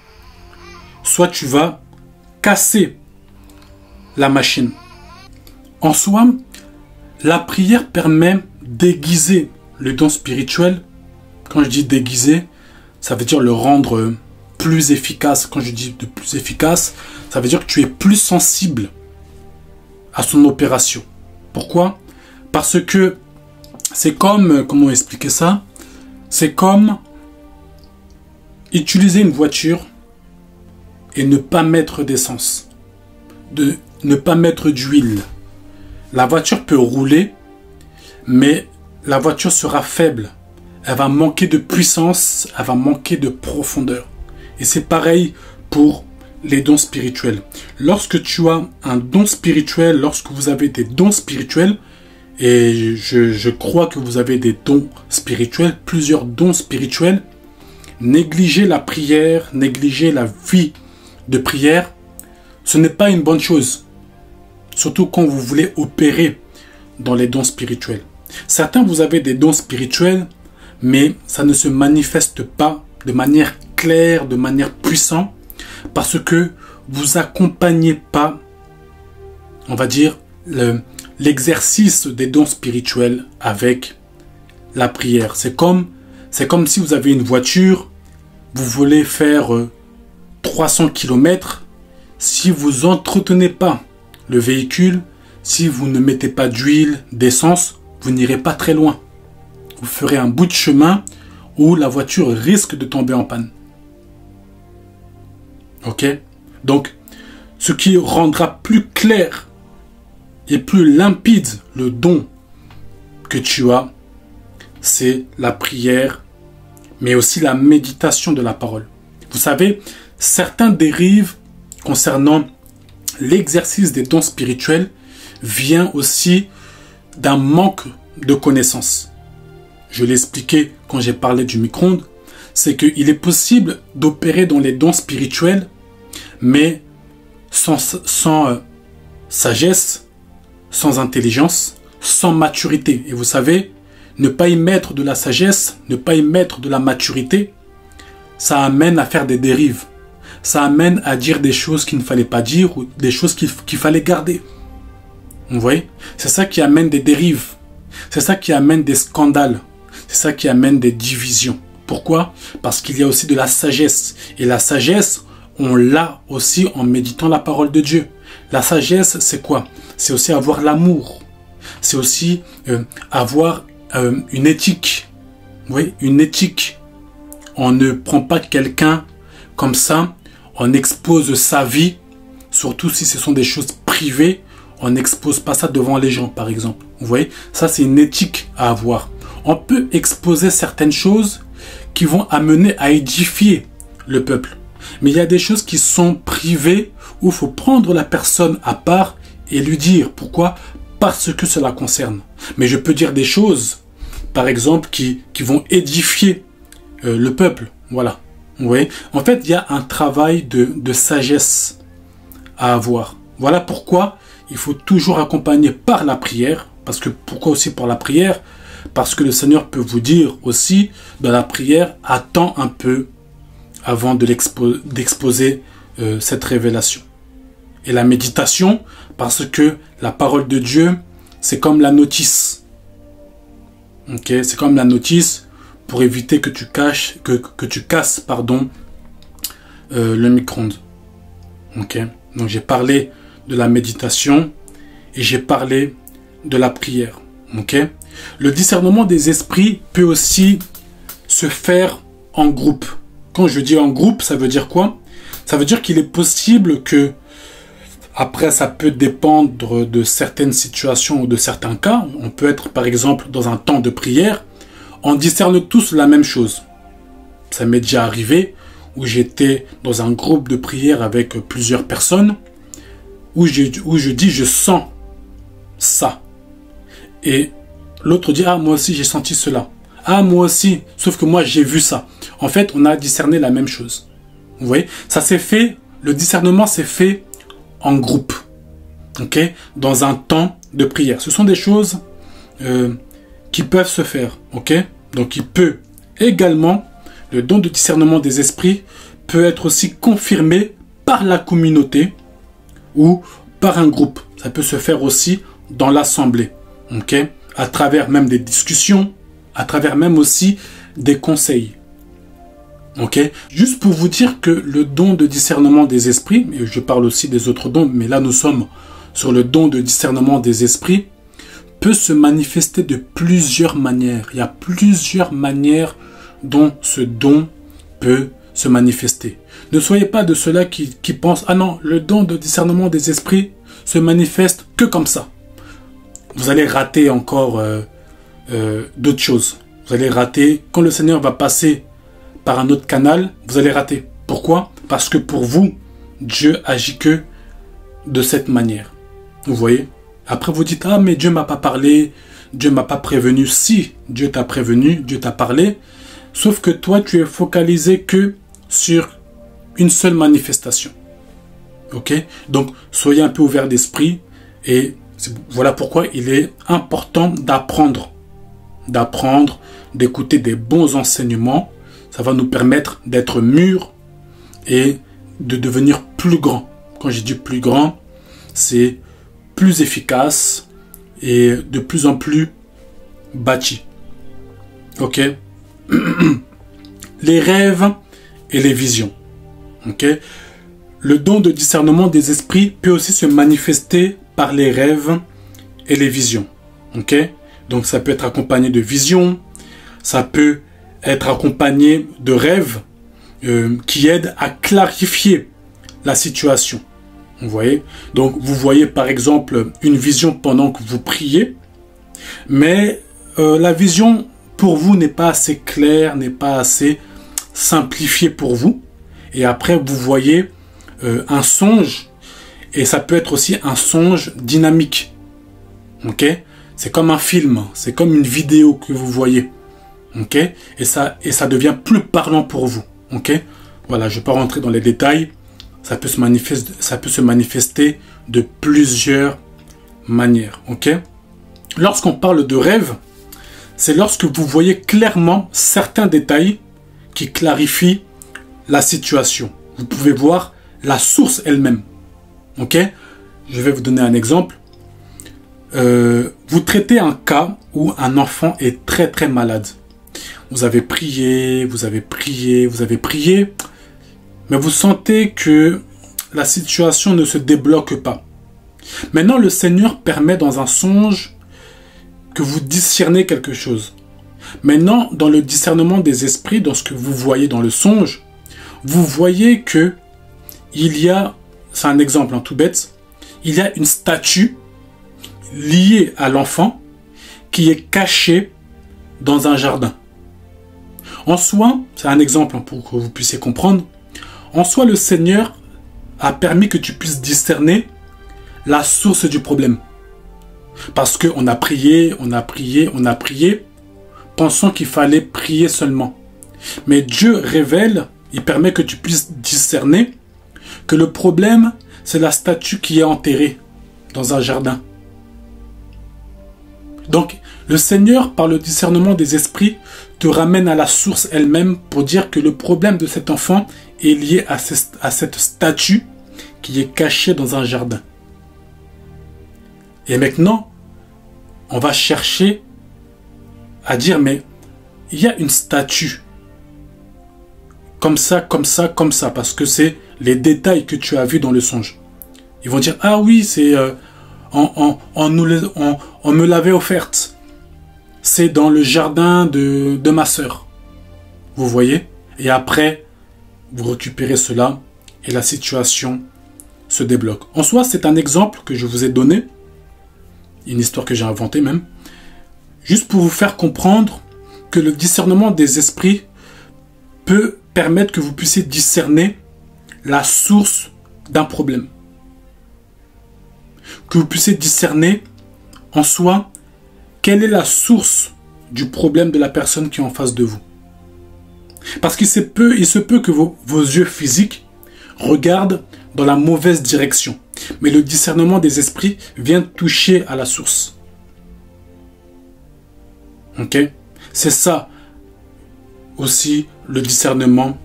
soit tu vas casser la machine. En soi, la prière permet d'aiguiser le don spirituel. Quand je dis déguiser, ça veut dire le rendre plus efficace. Quand je dis de plus efficace, ça veut dire que tu es plus sensible à son opération. Pourquoi? Parce que c'est comme, comment expliquer ça? C'est comme utiliser une voiture et ne pas mettre d'essence, de ne pas mettre d'huile. La voiture peut rouler, mais la voiture sera faible. Elle va manquer de puissance, elle va manquer de profondeur. Et c'est pareil pour les dons spirituels. Lorsque tu as un don spirituel, lorsque vous avez des dons spirituels, et je crois que vous avez des dons spirituels, plusieurs dons spirituels, négliger la prière, négliger la vie de prière, ce n'est pas une bonne chose. Surtout quand vous voulez opérer dans les dons spirituels. Certains, vous avez des dons spirituels, mais ça ne se manifeste pas de manière claire, de manière puissante, parce que vous accompagnez pas, on va dire, l'exercice des dons spirituels avec la prière. C'est comme si vous avez une voiture, vous voulez faire 300 km, si vous n'entretenez pas le véhicule, si vous ne mettez pas d'huile, d'essence, vous n'irez pas très loin. Vous ferez un bout de chemin où la voiture risque de tomber en panne. Ok? Donc, ce qui rendra plus clair et plus limpide le don que tu as, c'est la prière, mais aussi la méditation de la parole. Vous savez, certains dérives concernant l'exercice des dons spirituels vient aussi d'un manque de connaissances. Je l'ai expliqué quand j'ai parlé du micro-ondes, c'est qu'il est possible d'opérer dans les dons spirituels, mais sans sagesse, sans intelligence, sans maturité. Et vous savez, ne pas y mettre de la sagesse, ne pas y mettre de la maturité, ça amène à faire des dérives. Ça amène à dire des choses qu'il ne fallait pas dire ou des choses qu'il fallait garder. Vous voyez? C'est ça qui amène des dérives. C'est ça qui amène des scandales. C'est ça qui amène des divisions. Pourquoi? Parce qu'il y a aussi de la sagesse. Et la sagesse, on l'a aussi en méditant la parole de Dieu. La sagesse, c'est quoi? C'est aussi avoir l'amour. C'est aussi avoir une éthique. Oui, une éthique. On ne prend pas quelqu'un comme ça. On expose sa vie, surtout si ce sont des choses privées. On n'expose pas ça devant les gens, par exemple. Vous voyez, ça c'est une éthique à avoir. On peut exposer certaines choses qui vont amener à édifier le peuple. Mais il y a des choses qui sont privées où il faut prendre la personne à part et lui dire. Pourquoi? Parce que cela concerne. Mais je peux dire des choses, par exemple, qui vont édifier le peuple. Voilà. Vous voyez? En fait, il y a un travail de sagesse à avoir. Voilà pourquoi il faut toujours accompagner par la prière. Parce que, pourquoi aussi par la prière? Parce que le Seigneur peut vous dire aussi, dans la prière, attends un peu avant d'exposer cette révélation. Et la méditation, parce que la parole de Dieu, c'est comme la notice. Okay? C'est comme la notice pour éviter que tu casses le micro-ondes. Okay? Donc j'ai parlé de la méditation et j'ai parlé de la prière. Okay? Le discernement des esprits peut aussi se faire en groupe. Quand je dis en groupe, ça veut dire quoi? Ça veut dire qu'il est possible que, après ça peut dépendre de certaines situations ou de certains cas, on peut être par exemple dans un temps de prière, on discerne tous la même chose. Ça m'est déjà arrivé où j'étais dans un groupe de prière avec plusieurs personnes, où je dis je sens ça. Et l'autre dit, ah moi aussi j'ai senti cela. Ah moi aussi, sauf que moi j'ai vu ça. En fait, on a discerné la même chose. Vous voyez, ça s'est fait, le discernement s'est fait en groupe. Ok, dans un temps de prière. Ce sont des choses qui peuvent se faire. Ok, donc il peut également, le don de discernement des esprits peut être aussi confirmé par la communauté ou par un groupe. Ça peut se faire aussi dans l'assemblée. Ok, à travers même des discussions, à travers même aussi des conseils. Ok, juste pour vous dire que le don de discernement des esprits, et je parle aussi des autres dons, mais là nous sommes sur le don de discernement des esprits, peut se manifester de plusieurs manières. Il y a plusieurs manières dont ce don peut se manifester. Ne soyez pas de ceux-là qui pensent, ah non, le don de discernement des esprits se manifeste que comme ça. Vous allez rater encore d'autres choses. Vous allez rater, quand le Seigneur va passer par un autre canal, vous allez rater. Pourquoi? Parce que pour vous, Dieu agit que de cette manière. Vous voyez? Après vous dites, ah mais Dieu m'a pas parlé, Dieu m'a pas prévenu. Si, Dieu t'a prévenu, Dieu t'a parlé, sauf que toi tu es focalisé que sur une seule manifestation. Ok? Donc soyez un peu ouvert d'esprit et voilà pourquoi il est important d'apprendre, d'écouter des bons enseignements. Ça va nous permettre d'être mûrs et de devenir plus grands. Quand je dis plus grand, c'est plus efficace et de plus en plus bâti. Ok? Les rêves et les visions. Ok? Le don de discernement des esprits peut aussi se manifester par les rêves et les visions. Ok? Donc ça peut être accompagné de visions, ça peut être accompagné de rêves qui aident à clarifier la situation. Vous voyez? Donc vous voyez par exemple une vision pendant que vous priez, mais la vision pour vous n'est pas assez claire, n'est pas assez simplifiée pour vous. Et après vous voyez un songe, et ça peut être aussi un songe dynamique. Ok? C'est comme un film, c'est comme une vidéo que vous voyez. Ok? Et ça devient plus parlant pour vous. Ok? Voilà, je ne vais pas rentrer dans les détails. Ça peut se manifester de plusieurs manières. Ok? Lorsqu'on parle de rêve, c'est lorsque vous voyez clairement certains détails qui clarifient la situation. Vous pouvez voir la source elle-même. Ok? Je vais vous donner un exemple. Vous traitez un cas où un enfant est très très malade. Vous avez prié, vous avez prié, vous avez prié, mais vous sentez que la situation ne se débloque pas. Maintenant, le Seigneur permet dans un songe que vous discernez quelque chose. Maintenant, dans le discernement des esprits, dans ce que vous voyez dans le songe, vous voyez que il y a, c'est un exemple tout bête, il y a une statue liée à l'enfant qui est cachée dans un jardin. En soi, c'est un exemple pour que vous puissiez comprendre, en soi le Seigneur a permis que tu puisses discerner la source du problème. Parce qu'on a prié, on a prié, on a prié, pensant qu'il fallait prier seulement. Mais Dieu révèle, il permet que tu puisses discerner que le problème, c'est la statue qui est enterrée. dans un jardin. Donc, le Seigneur, par le discernement des esprits, te ramène à la source elle-même pour dire que le problème de cet enfant est lié à cette statue qui est cachée dans un jardin. Et maintenant, on va chercher à dire, mais il y a une statue comme ça, comme ça, comme ça, parce que c'est les détails que tu as vus dans le songe. Ils vont dire, ah oui, c'est on me l'avait offerte. C'est dans le jardin de ma sœur. Vous voyez? Et après, vous récupérez cela et la situation se débloque. En soi, c'est un exemple que je vous ai donné, une histoire que j'ai inventée même, juste pour vous faire comprendre que le discernement des esprits peut permettre que vous puissiez discerner la source d'un problème. Que vous puissiez discerner en soi quelle est la source du problème de la personne qui est en face de vous. Parce qu'il se peut que vos yeux physiques regardent dans la mauvaise direction. Mais le discernement des esprits vient toucher à la source. Ok? C'est ça aussi le discernement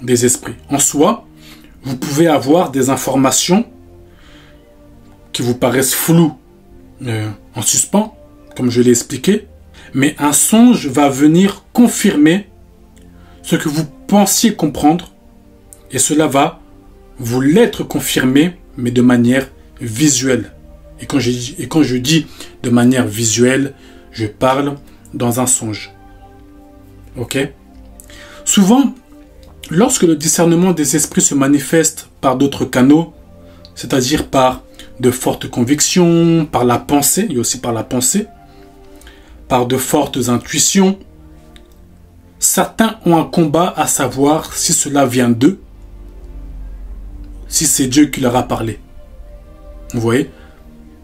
des esprits. En soi, vous pouvez avoir des informations qui vous paraissent floues en suspens, comme je l'ai expliqué, mais un songe va venir confirmer ce que vous pensiez comprendre et cela va vous l'être confirmé, mais de manière visuelle. Et quand je dis de manière visuelle, je parle dans un songe. Ok? Souvent, lorsque le discernement des esprits se manifeste par d'autres canaux, c'est-à-dire par de fortes convictions, par la pensée, et aussi par la pensée, par de fortes intuitions, certains ont un combat à savoir si cela vient d'eux, si c'est Dieu qui leur a parlé. Vous voyez?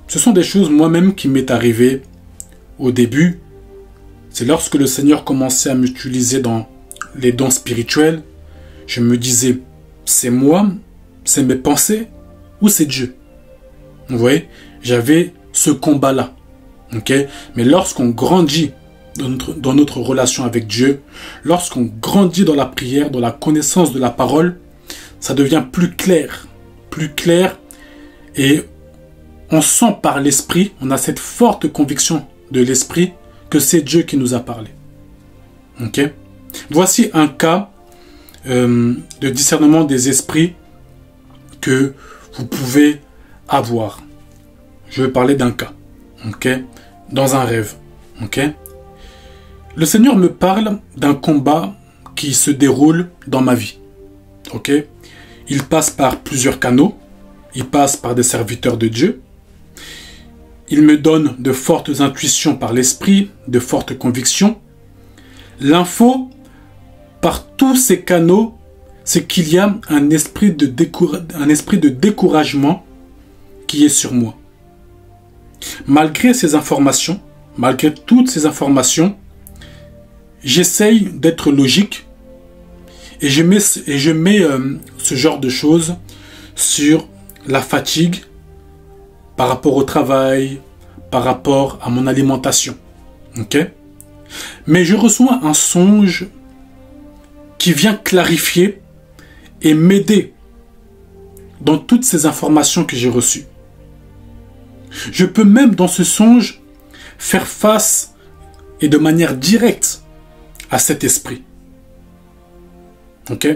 Ce sont des choses moi-même qui m'est arrivé au début. C'est lorsque le Seigneur commençait à m'utiliser dans les dons spirituels, je me disais, c'est moi, c'est mes pensées ou c'est Dieu? Vous voyez? J'avais ce combat-là. Okay? Mais lorsqu'on grandit dans notre relation avec Dieu, lorsqu'on grandit dans la prière, dans la connaissance de la parole, ça devient plus clair et on sent par l'esprit, on a cette forte conviction de l'esprit que c'est Dieu qui nous a parlé. Okay? Voici un cas de discernement des esprits que vous pouvez avoir. Je vais parler d'un cas, okay? Dans un rêve. Okay? Le Seigneur me parle d'un combat qui se déroule dans ma vie. Okay? Il passe par plusieurs canaux, il passe par des serviteurs de Dieu, il me donne de fortes intuitions par l'esprit, de fortes convictions. L'info, par tous ces canaux, c'est qu'il y a un esprit de découragement qui est sur moi. Malgré ces informations, malgré toutes ces informations, j'essaye d'être logique et je mets ce genre de choses sur la fatigue par rapport au travail, par rapport à mon alimentation. Okay? Mais je reçois un songe qui vient clarifier et m'aider dans toutes ces informations que j'ai reçues. Je peux même dans ce songe faire face et de manière directe à cet esprit. Ok?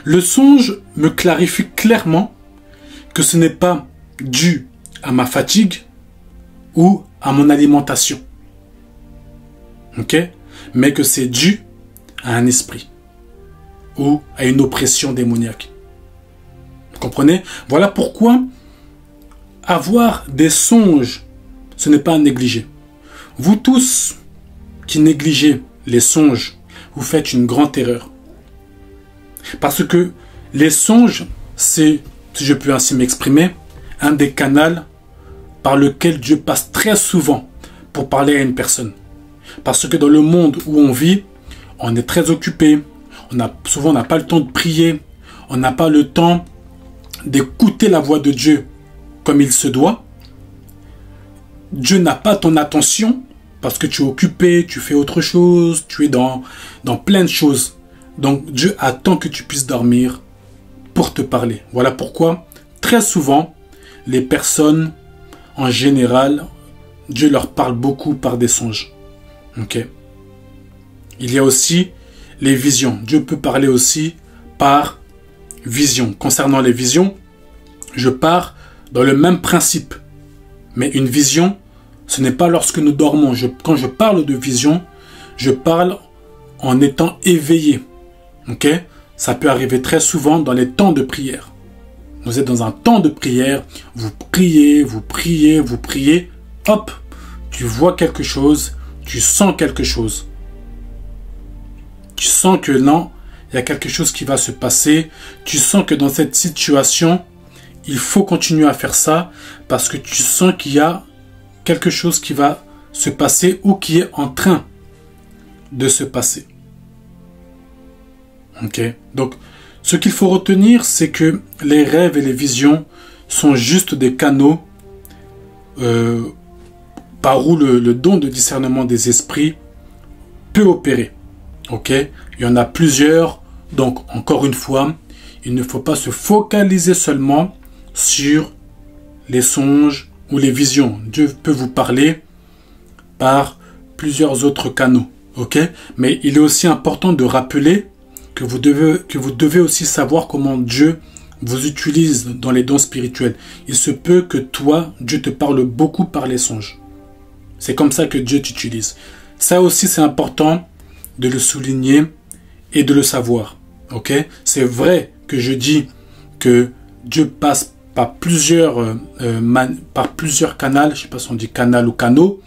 Le songe me clarifie clairement que ce n'est pas dû à ma fatigue ou à mon alimentation. Ok? Mais que c'est dû à un esprit ou à une oppression démoniaque. Vous comprenez? Voilà pourquoi avoir des songes, ce n'est pas à négliger. Vous tous qui négligez les songes, vous faites une grande erreur. Parce que les songes, c'est, si je peux ainsi m'exprimer, un des canaux par lequel Dieu passe très souvent pour parler à une personne. Parce que dans le monde où on vit, on est très occupé, souvent on n'a pas le temps de prier, on n'a pas le temps d'écouter la voix de Dieu comme il se doit. Dieu n'a pas ton attention parce que tu es occupé, tu fais autre chose, tu es dans plein de choses. Donc Dieu attend que tu puisses dormir pour te parler. Voilà pourquoi très souvent les personnes en général, Dieu leur parle beaucoup par des songes. Ok. Il y a aussi les visions. Dieu peut parler aussi par vision. Concernant les visions, je pars dans le même principe. Mais une vision, ce n'est pas lorsque nous dormons. Quand je parle de vision, je parle en étant éveillé. Ok? Ça peut arriver très souvent dans les temps de prière. Vous êtes dans un temps de prière, vous priez, vous priez, vous priez. Hop, tu vois quelque chose, tu sens quelque chose. Tu sens que non, il y a quelque chose qui va se passer. Tu sens que dans cette situation, il faut continuer à faire ça parce que tu sens qu'il y a quelque chose qui va se passer ou qui est en train de se passer. Ok. Donc, ce qu'il faut retenir, c'est que les rêves et les visions sont juste des canaux par où le don de discernement des esprits peut opérer. Ok, il y en a plusieurs, donc encore une fois, il ne faut pas se focaliser seulement sur les songes ou les visions. Dieu peut vous parler par plusieurs autres canaux, ok? Mais il est aussi important de rappeler que vous devez aussi savoir comment Dieu vous utilise dans les dons spirituels. Il se peut que toi, Dieu te parle beaucoup par les songes. C'est comme ça que Dieu t'utilise. Ça aussi, c'est important de le souligner et de le savoir. Ok? C'est vrai que je dis que Dieu passe par plusieurs canaux. Je ne sais pas si on dit canal ou canaux.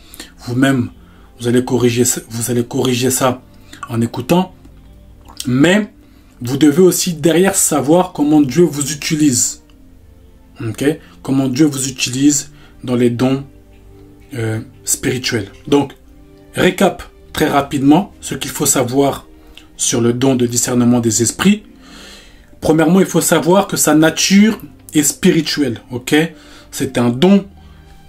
Vous-même, vous allez corriger ça en écoutant. Mais vous devez aussi derrière savoir comment Dieu vous utilise. Ok? Comment Dieu vous utilise dans les dons spirituels. Donc, récap très rapidement ce qu'il faut savoir sur le don de discernement des esprits. Premièrement, il faut savoir que sa nature est spirituelle. Ok? C'est un don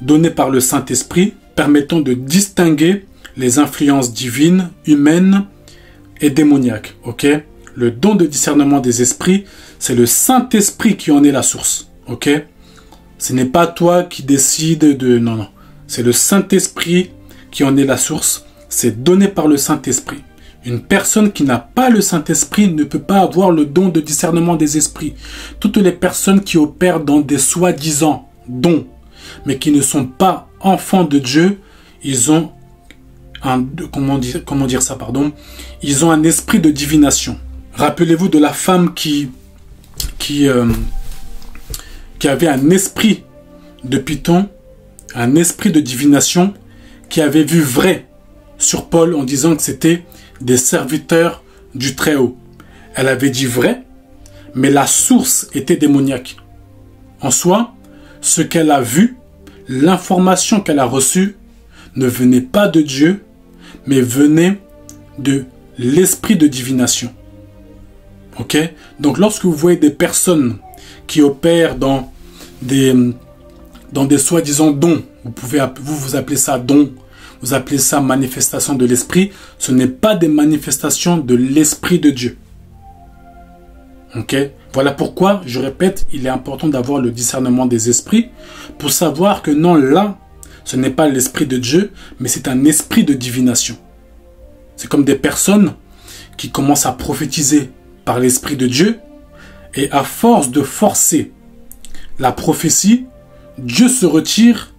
donné par le Saint-Esprit permettant de distinguer les influences divines, humaines et démoniaques. Ok? Le don de discernement des esprits, c'est le Saint-Esprit qui en est la source. Ok? Ce n'est pas toi qui décide de... Non. C'est le Saint-Esprit qui en est la source. C'est donné par le Saint-Esprit. Une personne qui n'a pas le Saint-Esprit ne peut pas avoir le don de discernement des esprits. Toutes les personnes qui opèrent dans des soi-disant dons, mais qui ne sont pas enfants de Dieu, ils ont ils ont un esprit de divination. Rappelez-vous de la femme qui avait un esprit de Python, un esprit de divination, qui avait vu vrai sur Paul en disant que c'était des serviteurs du Très-Haut. Elle avait dit vrai, mais la source était démoniaque. En soi, ce qu'elle a vu, l'information qu'elle a reçue, ne venait pas de Dieu, mais venait de l'esprit de divination. Ok? Donc lorsque vous voyez des personnes qui opèrent dans des soi-disant dons, vous appelez ça dons, vous appelez ça manifestation de l'esprit, ce n'est pas des manifestations de l'esprit de Dieu. Ok? Voilà pourquoi, je répète, il est important d'avoir le discernement des esprits pour savoir que non, là, ce n'est pas l'esprit de Dieu, mais c'est un esprit de divination. C'est comme des personnes qui commencent à prophétiser par l'esprit de Dieu et à force de forcer la prophétie, Dieu se retire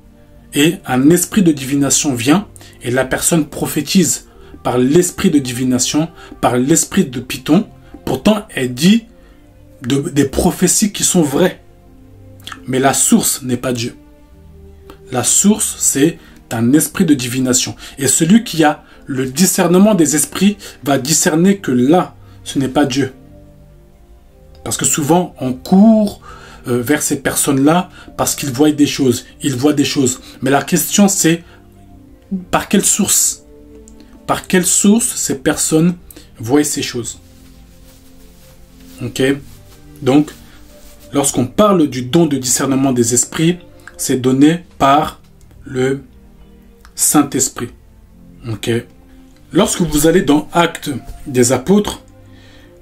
et un esprit de divination vient et la personne prophétise par l'esprit de divination, par l'esprit de Python. Pourtant, elle dit des prophéties qui sont vraies. Mais la source n'est pas Dieu. La source, c'est un esprit de divination. Et celui qui a le discernement des esprits va discerner que là, ce n'est pas Dieu. Parce que souvent, on court vers ces personnes-là parce qu'ils voient des choses. Ils voient des choses. Mais la question, c'est par quelle source? Par quelle source ces personnes voient ces choses? Ok? Donc, lorsqu'on parle du don de discernement des esprits, c'est donné par le Saint-Esprit. Ok. Lorsque vous allez dans Actes des Apôtres,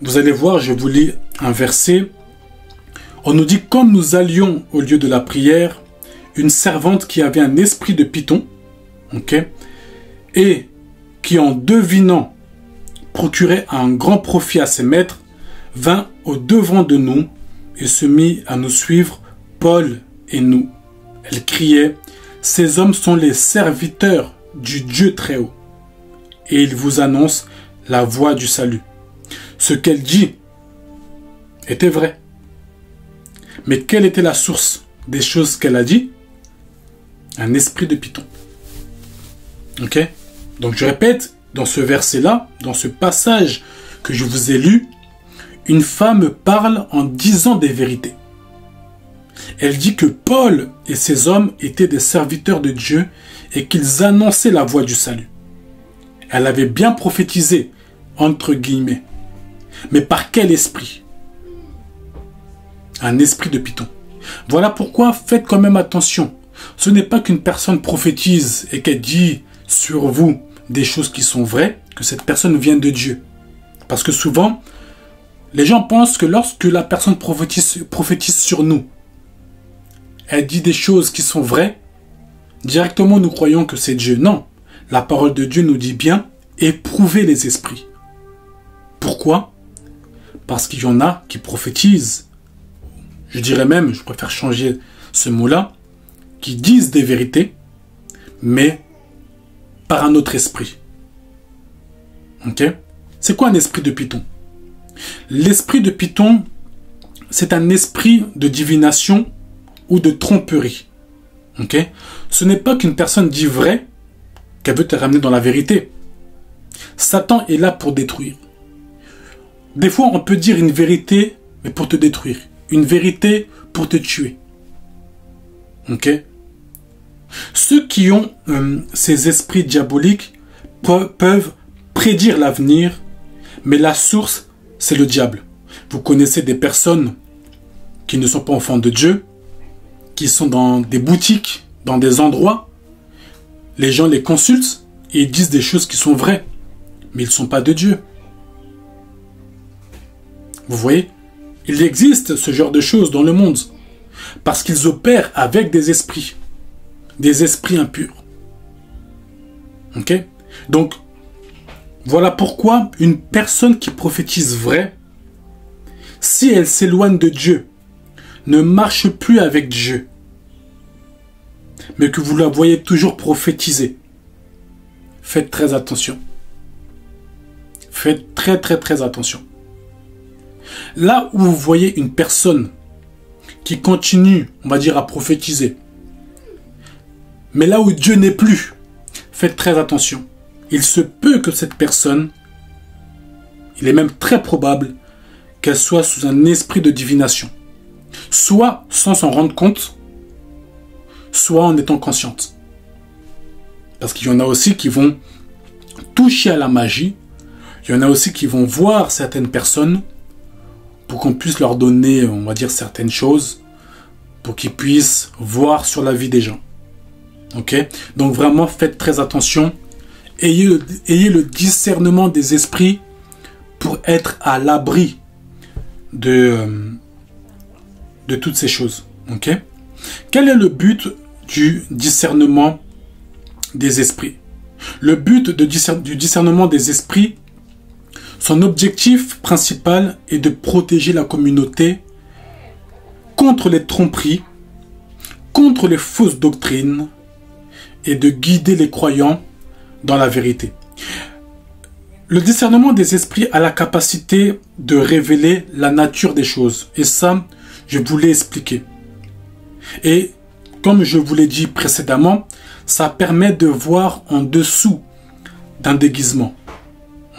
vous allez voir, je vous lis un verset. On nous dit, comme nous allions au lieu de la prière, une servante qui avait un esprit de python, ok, et qui en devinant procurait un grand profit à ses maîtres, vint au devant de nous et se mit à nous suivre, Paul et nous. Elle criait, ces hommes sont les serviteurs du Dieu très haut, et ils vous annoncent la voie du salut. Ce qu'elle dit était vrai. Mais quelle était la source des choses qu'elle a dit? Un esprit de python. Ok? Donc je répète, dans ce verset-là, dans ce passage que je vous ai lu, une femme parle en disant des vérités. Elle dit que Paul et ses hommes étaient des serviteurs de Dieu et qu'ils annonçaient la voie du salut. Elle avait bien prophétisé, entre guillemets. Mais par quel esprit? Un esprit de python. Voilà pourquoi faites quand même attention. Ce n'est pas qu'une personne prophétise et qu'elle dit sur vous des choses qui sont vraies, que cette personne vient de Dieu. Parce que souvent, les gens pensent que lorsque la personne prophétise sur nous, elle dit des choses qui sont vraies, directement nous croyons que c'est Dieu. Non, la parole de Dieu nous dit bien, éprouvez les esprits. Pourquoi? Parce qu'il y en a qui prophétisent, je dirais même, je préfère changer ce mot-là, qui disent des vérités, mais par un autre esprit. Ok? C'est quoi un esprit de python? L'esprit de python, c'est un esprit de divination ou de tromperie. Ok? Ce n'est pas qu'une personne dit vrai, qu'elle veut te ramener dans la vérité. Satan est là pour détruire. Des fois, on peut dire une vérité, mais pour te détruire. Une vérité pour te tuer. Ok? Ceux qui ont ces esprits diaboliques peuvent prédire l'avenir, mais la source, c'est le diable. Vous connaissez des personnes qui ne sont pas enfants de Dieu, qui sont dans des boutiques, dans des endroits. Les gens les consultent et ils disent des choses qui sont vraies, mais ils ne sont pas de Dieu. Vous voyez? Il existe ce genre de choses dans le monde, parce qu'ils opèrent avec des esprits impurs. Ok? Donc, voilà pourquoi une personne qui prophétise vrai, si elle s'éloigne de Dieu, ne marche plus avec Dieu, mais que vous la voyez toujours prophétiser, faites très attention. Faites très attention. Là où vous voyez une personne qui continue, on va dire, à prophétiser, mais là où Dieu n'est plus, faites très attention. Il se peut que cette personne, il est même très probable qu'elle soit sous un esprit de divination. Soit sans s'en rendre compte, soit en étant consciente. Parce qu'il y en a aussi qui vont toucher à la magie. Il y en a aussi qui vont voir certaines personnes pour qu'on puisse leur donner, on va dire, certaines choses pour qu'ils puissent voir sur la vie des gens. Ok? Donc vraiment, faites très attention. Ayez le discernement des esprits pour être à l'abri de toutes ces choses. Ok? Quel est le but du discernement des esprits? Le but du discernement des esprits, son objectif principal est de protéger la communauté contre les tromperies, contre les fausses doctrines et de guider les croyants dans la vérité. Le discernement des esprits a la capacité de révéler la nature des choses. Et ça, je vous l'ai expliqué. Et comme je vous l'ai dit précédemment, ça permet de voir en dessous d'un déguisement.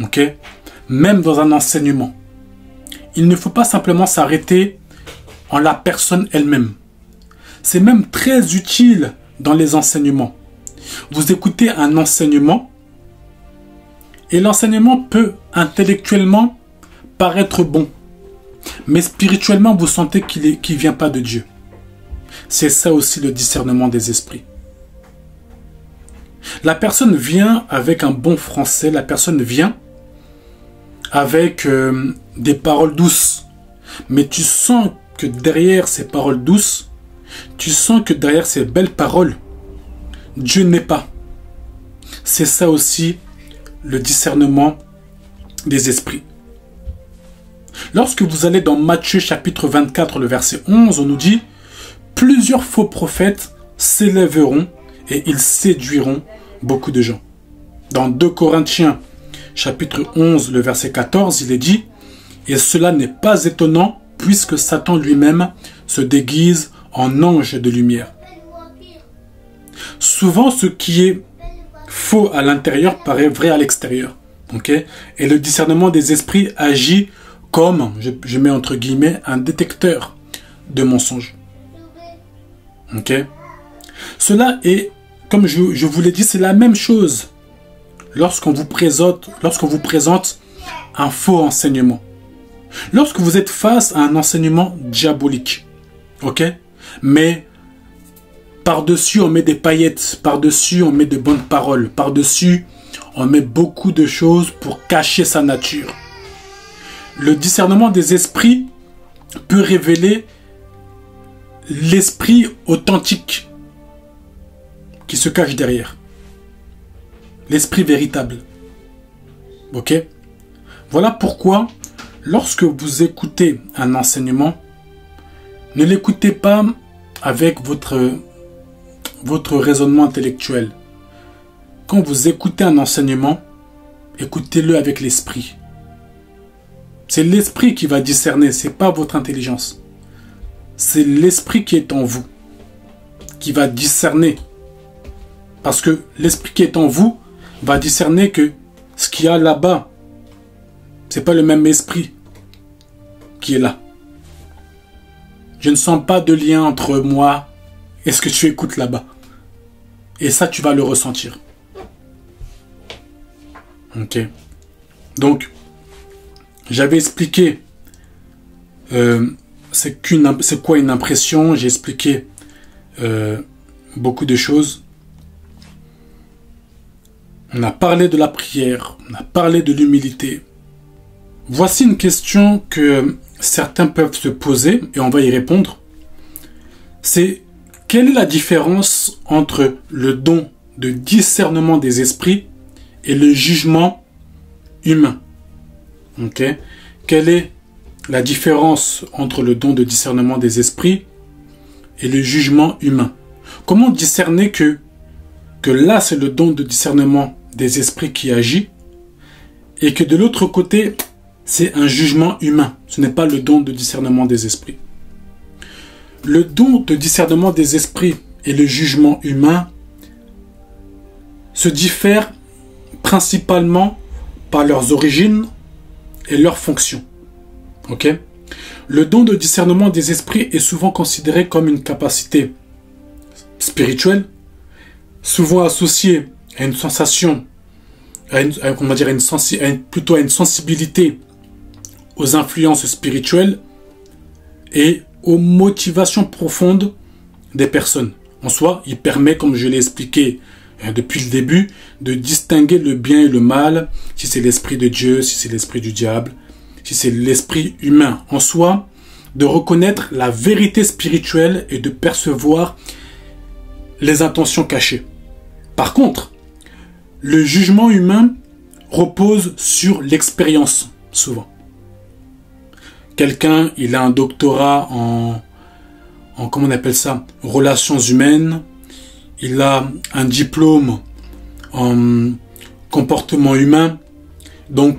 Ok? Même dans un enseignement. Il ne faut pas simplement s'arrêter en la personne elle-même. C'est même très utile dans les enseignements. Vous écoutez un enseignement et l'enseignement peut intellectuellement paraître bon. Mais spirituellement, vous sentez qu'il ne vient pas de Dieu. C'est ça aussi le discernement des esprits. La personne vient avec un bon français, la personne vient avec des paroles douces. Mais tu sens que derrière ces paroles douces, tu sens que derrière ces belles paroles, Dieu n'est pas. C'est ça aussi le discernement des esprits. Lorsque vous allez dans Matthieu chapitre 24, le verset 11, on nous dit « Plusieurs faux prophètes s'élèveront et ils séduiront beaucoup de gens. » Dans 2 Corinthiens chapitre 11, le verset 14, il est dit « Et cela n'est pas étonnant puisque Satan lui-même se déguise en ange de lumière. » Souvent, ce qui est faux à l'intérieur paraît vrai à l'extérieur. Okay? Et le discernement des esprits agit comme, je mets entre guillemets, un détecteur de mensonges. Okay? Cela est, comme je vous l'ai dit, c'est la même chose lorsqu'on vous présente un faux enseignement. Lorsque vous êtes face à un enseignement diabolique, ok? Mais par-dessus, on met des paillettes, par-dessus, on met de bonnes paroles, par-dessus, on met beaucoup de choses pour cacher sa nature. Le discernement des esprits peut révéler l'esprit authentique qui se cache derrière. L'esprit véritable. Ok? Voilà pourquoi, lorsque vous écoutez un enseignement, ne l'écoutez pas avec votre raisonnement intellectuel. Quand vous écoutez un enseignement, écoutez-le avec l'esprit. C'est l'esprit qui va discerner, ce n'est pas votre intelligence. C'est l'esprit qui est en vous, qui va discerner. Parce que l'esprit qui est en vous va discerner que ce qu'il y a là-bas, ce n'est pas le même esprit qui est là. Je ne sens pas de lien entre moi et ce que tu écoutes là-bas. Et ça, tu vas le ressentir. Ok. Donc, j'avais expliqué c'est quoi une impression. J'ai expliqué beaucoup de choses. On a parlé de la prière. On a parlé de l'humilité. Voici une question que certains peuvent se poser et on va y répondre. C'est: quelle est la différence entre le don de discernement des esprits et le jugement humain? Ok. Quelle est la différence entre le don de discernement des esprits et le jugement humain? Comment discerner que là c'est le don de discernement des esprits qui agit et que de l'autre côté c'est un jugement humain? Ce n'est pas le don de discernement des esprits. Le don de discernement des esprits et le jugement humain se diffèrent principalement par leurs origines et leurs fonctions. Ok? Le don de discernement des esprits est souvent considéré comme une capacité spirituelle, souvent associée à une sensation, plutôt à une sensibilité aux influences spirituelles et aux motivations profondes des personnes. En soi, il permet, comme je l'ai expliqué depuis le début, de distinguer le bien et le mal, si c'est l'esprit de Dieu, si c'est l'esprit du diable, si c'est l'esprit humain. En soi, de reconnaître la vérité spirituelle et de percevoir les intentions cachées. Par contre, le jugement humain repose sur l'expérience, souvent. Quelqu'un, il a un doctorat en comment on appelle ça, relations humaines. Il a un diplôme en comportement humain. Donc,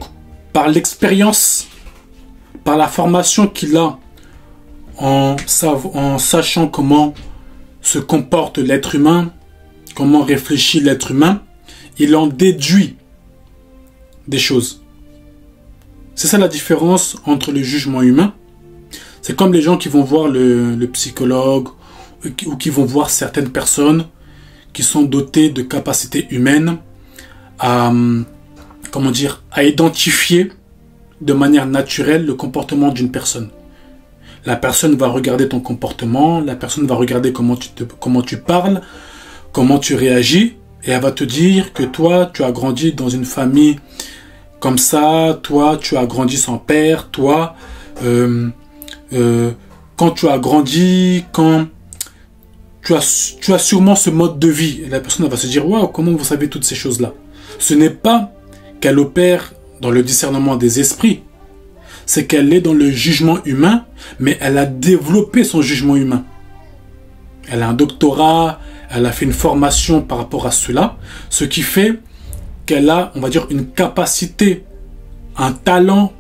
par l'expérience, par la formation qu'il a en sachant comment se comporte l'être humain, comment réfléchit l'être humain, il en déduit des choses. C'est ça la différence entre le jugement humain. C'est comme les gens qui vont voir le psychologue ou qui vont voir certaines personnes qui sont dotées de capacités humaines à identifier de manière naturelle le comportement d'une personne. La personne va regarder ton comportement, la personne va regarder comment tu parles, comment tu réagis, et elle va te dire que toi, tu as grandi dans une famille comme ça, toi, tu as grandi sans père, toi, quand tu as grandi, quand tu as sûrement ce mode de vie. Et la personne va se dire, waouh, comment vous savez toutes ces choses-là? Ce n'est pas qu'elle opère dans le discernement des esprits, c'est qu'elle est dans le jugement humain, mais elle a développé son jugement humain. Elle a un doctorat, elle a fait une formation par rapport à cela, ce qui fait qu'elle a, on va dire, une capacité, un talent,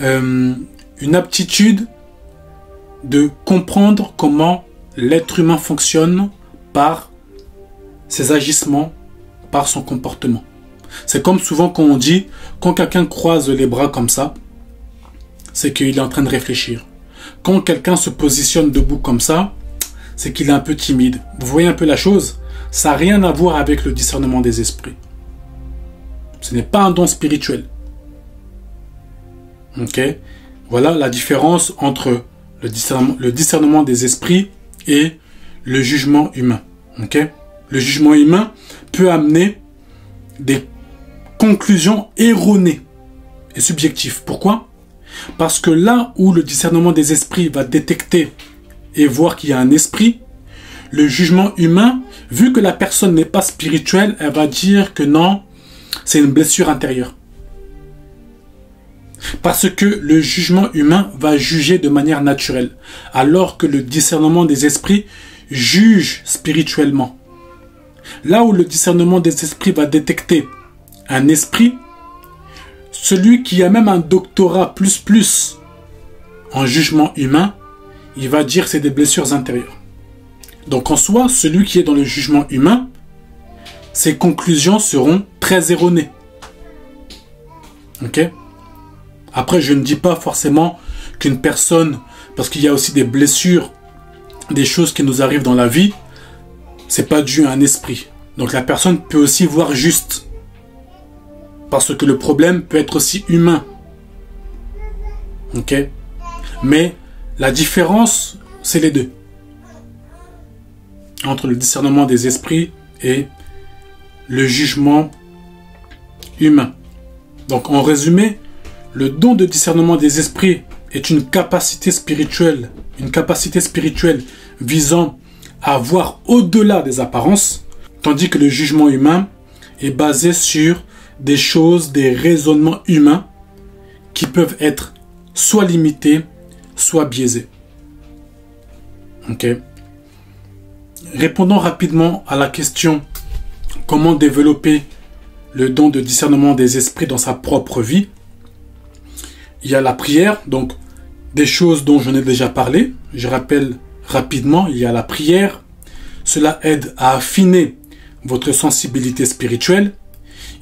une aptitude de comprendre comment l'être humain fonctionne par ses agissements, par son comportement. C'est comme souvent quand on dit, quand quelqu'un croise les bras comme ça, c'est qu'il est en train de réfléchir. Quand quelqu'un se positionne debout comme ça, c'est qu'il est un peu timide. Vous voyez un peu la chose? Ça n'a rien à voir avec le discernement des esprits. Ce n'est pas un don spirituel. Ok? Voilà la différence entre le discernement des esprits et le jugement humain. Ok? Le jugement humain peut amener des conclusions erronées et subjectives. Pourquoi? Parce que là où le discernement des esprits va détecter et voir qu'il y a un esprit, le jugement humain, vu que la personne n'est pas spirituelle, elle va dire que non, c'est une blessure intérieure. Parce que le jugement humain va juger de manière naturelle, alors que le discernement des esprits juge spirituellement. Là où le discernement des esprits va détecter un esprit, celui qui a même un doctorat plus en jugement humain, il va dire que c'est des blessures intérieures. Donc en soi, celui qui est dans le jugement humain, ses conclusions seront très erronées. Ok? Après, je ne dis pas forcément qu'une personne, parce qu'il y a aussi des blessures, des choses qui nous arrivent dans la vie, c'est pas dû à un esprit. Donc la personne peut aussi voir juste. Parce que le problème peut être aussi humain. Ok? Mais la différence, c'est les deux. Entre le discernement des esprits et le jugement humain. Donc en résumé, le don de discernement des esprits est une capacité spirituelle visant à voir au-delà des apparences, tandis que le jugement humain est basé sur des choses, des raisonnements humains qui peuvent être soit limités, soit biaisés. Ok. Répondons rapidement à la question comment développer le don de discernement des esprits dans sa propre vie. Il y a la prière, donc des choses dont j'en ai déjà parlé. Je rappelle rapidement, il y a la prière. Cela aide à affiner votre sensibilité spirituelle.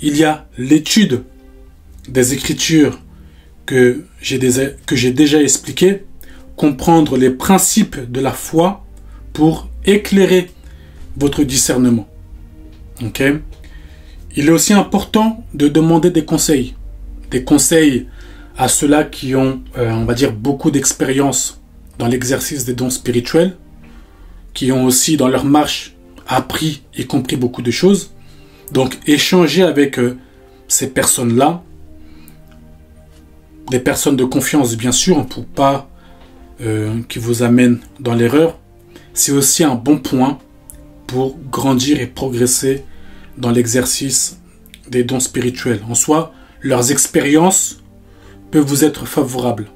Il y a l'étude des Écritures que j'ai déjà expliqué, comprendre les principes de la foi pour éclairer votre discernement. Ok? Il est aussi important de demander des conseils à ceux-là qui ont, on va dire, beaucoup d'expérience dans l'exercice des dons spirituels, qui ont aussi dans leur marche appris et compris beaucoup de choses. Donc échanger avec ces personnes-là, des personnes de confiance bien sûr, pour pas qui vous amènent dans l'erreur, c'est aussi un bon point pour grandir et progresser dans l'exercice des dons spirituels. En soi, leurs expériences peuvent vous être favorables.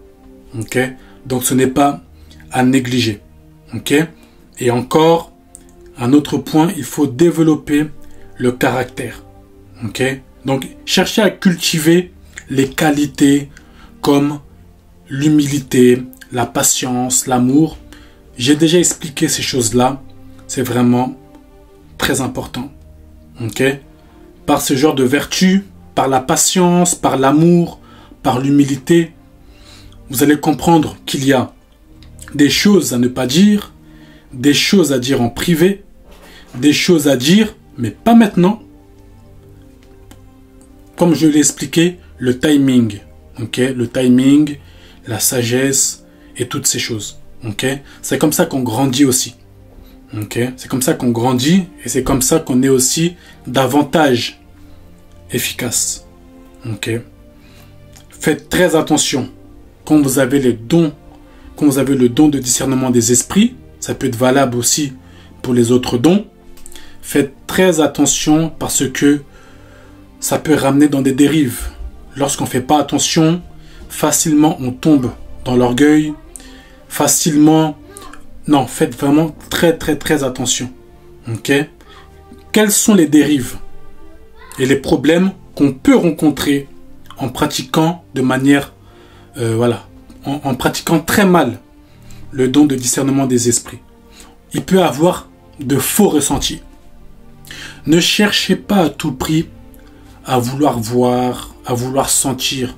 Ok? Donc ce n'est pas à négliger. Ok? Et encore, un autre point, il faut développer le caractère. Ok? Donc cherchez à cultiver les qualités comme l'humilité, la patience, l'amour. J'ai déjà expliqué ces choses-là. C'est vraiment très important. Ok? Par ce genre de vertu, par la patience, par l'amour, par l'humilité, vous allez comprendre qu'il y a des choses à ne pas dire, des choses à dire en privé, des choses à dire, mais pas maintenant. Comme je l'ai expliqué, le timing. Ok? Le timing, la sagesse et toutes ces choses. Okay? C'est comme ça qu'on grandit aussi. Okay? C'est comme ça qu'on grandit et c'est comme ça qu'on est aussi davantage efficace. Okay? Faites très attention quand vous avez les dons, quand vous avez le don de discernement des esprits, ça peut être valable aussi pour les autres dons. Faites très attention parce que ça peut ramener dans des dérives. Lorsqu'on ne fait pas attention, facilement on tombe dans l'orgueil, facilement... Non, faites vraiment très attention. Ok? Quelles sont les dérives et les problèmes qu'on peut rencontrer en pratiquant de manière... en pratiquant très mal le don de discernement des esprits? Il peut avoir de faux ressentis. Ne cherchez pas à tout prix à vouloir voir, à vouloir sentir.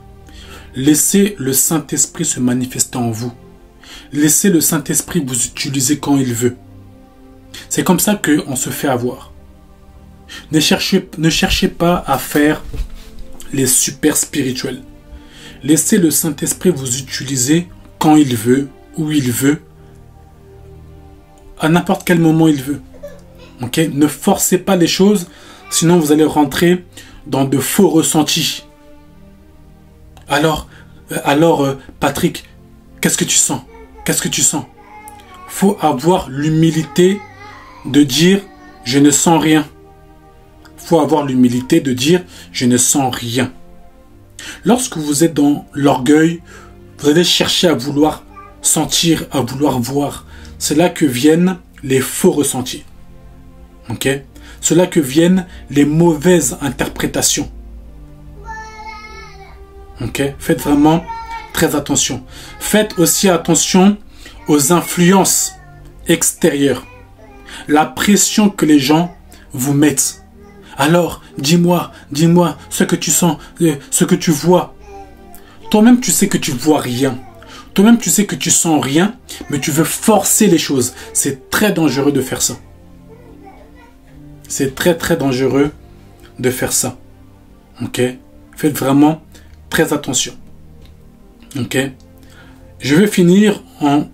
Laissez le Saint-Esprit se manifester en vous. Laissez le Saint-Esprit vous utiliser quand il veut. C'est comme ça qu'on se fait avoir. Ne cherchez pas à faire les super spirituels. Laissez le Saint-Esprit vous utiliser quand il veut, où il veut, à n'importe quel moment il veut. Okay? Ne forcez pas les choses, sinon vous allez rentrer dans de faux ressentis. Alors Patrick, qu'est-ce que tu sens? Qu'est-ce que tu sens? Faut avoir l'humilité de dire je ne sens rien. Faut avoir l'humilité de dire je ne sens rien. Lorsque vous êtes dans l'orgueil, vous allez chercher à vouloir sentir, à vouloir voir. C'est là que viennent les faux ressentis. Ok? C'est là que viennent les mauvaises interprétations. Ok? Faites vraiment très attention. Faites aussi attention aux influences extérieures. La pression que les gens vous mettent. Alors, dis-moi ce que tu sens, ce que tu vois. Toi-même, tu sais que tu vois rien. Toi-même, tu sais que tu sens rien, mais tu veux forcer les choses. C'est très dangereux de faire ça. C'est très dangereux de faire ça. Ok? Faites vraiment très attention. Ok? Je vais finir en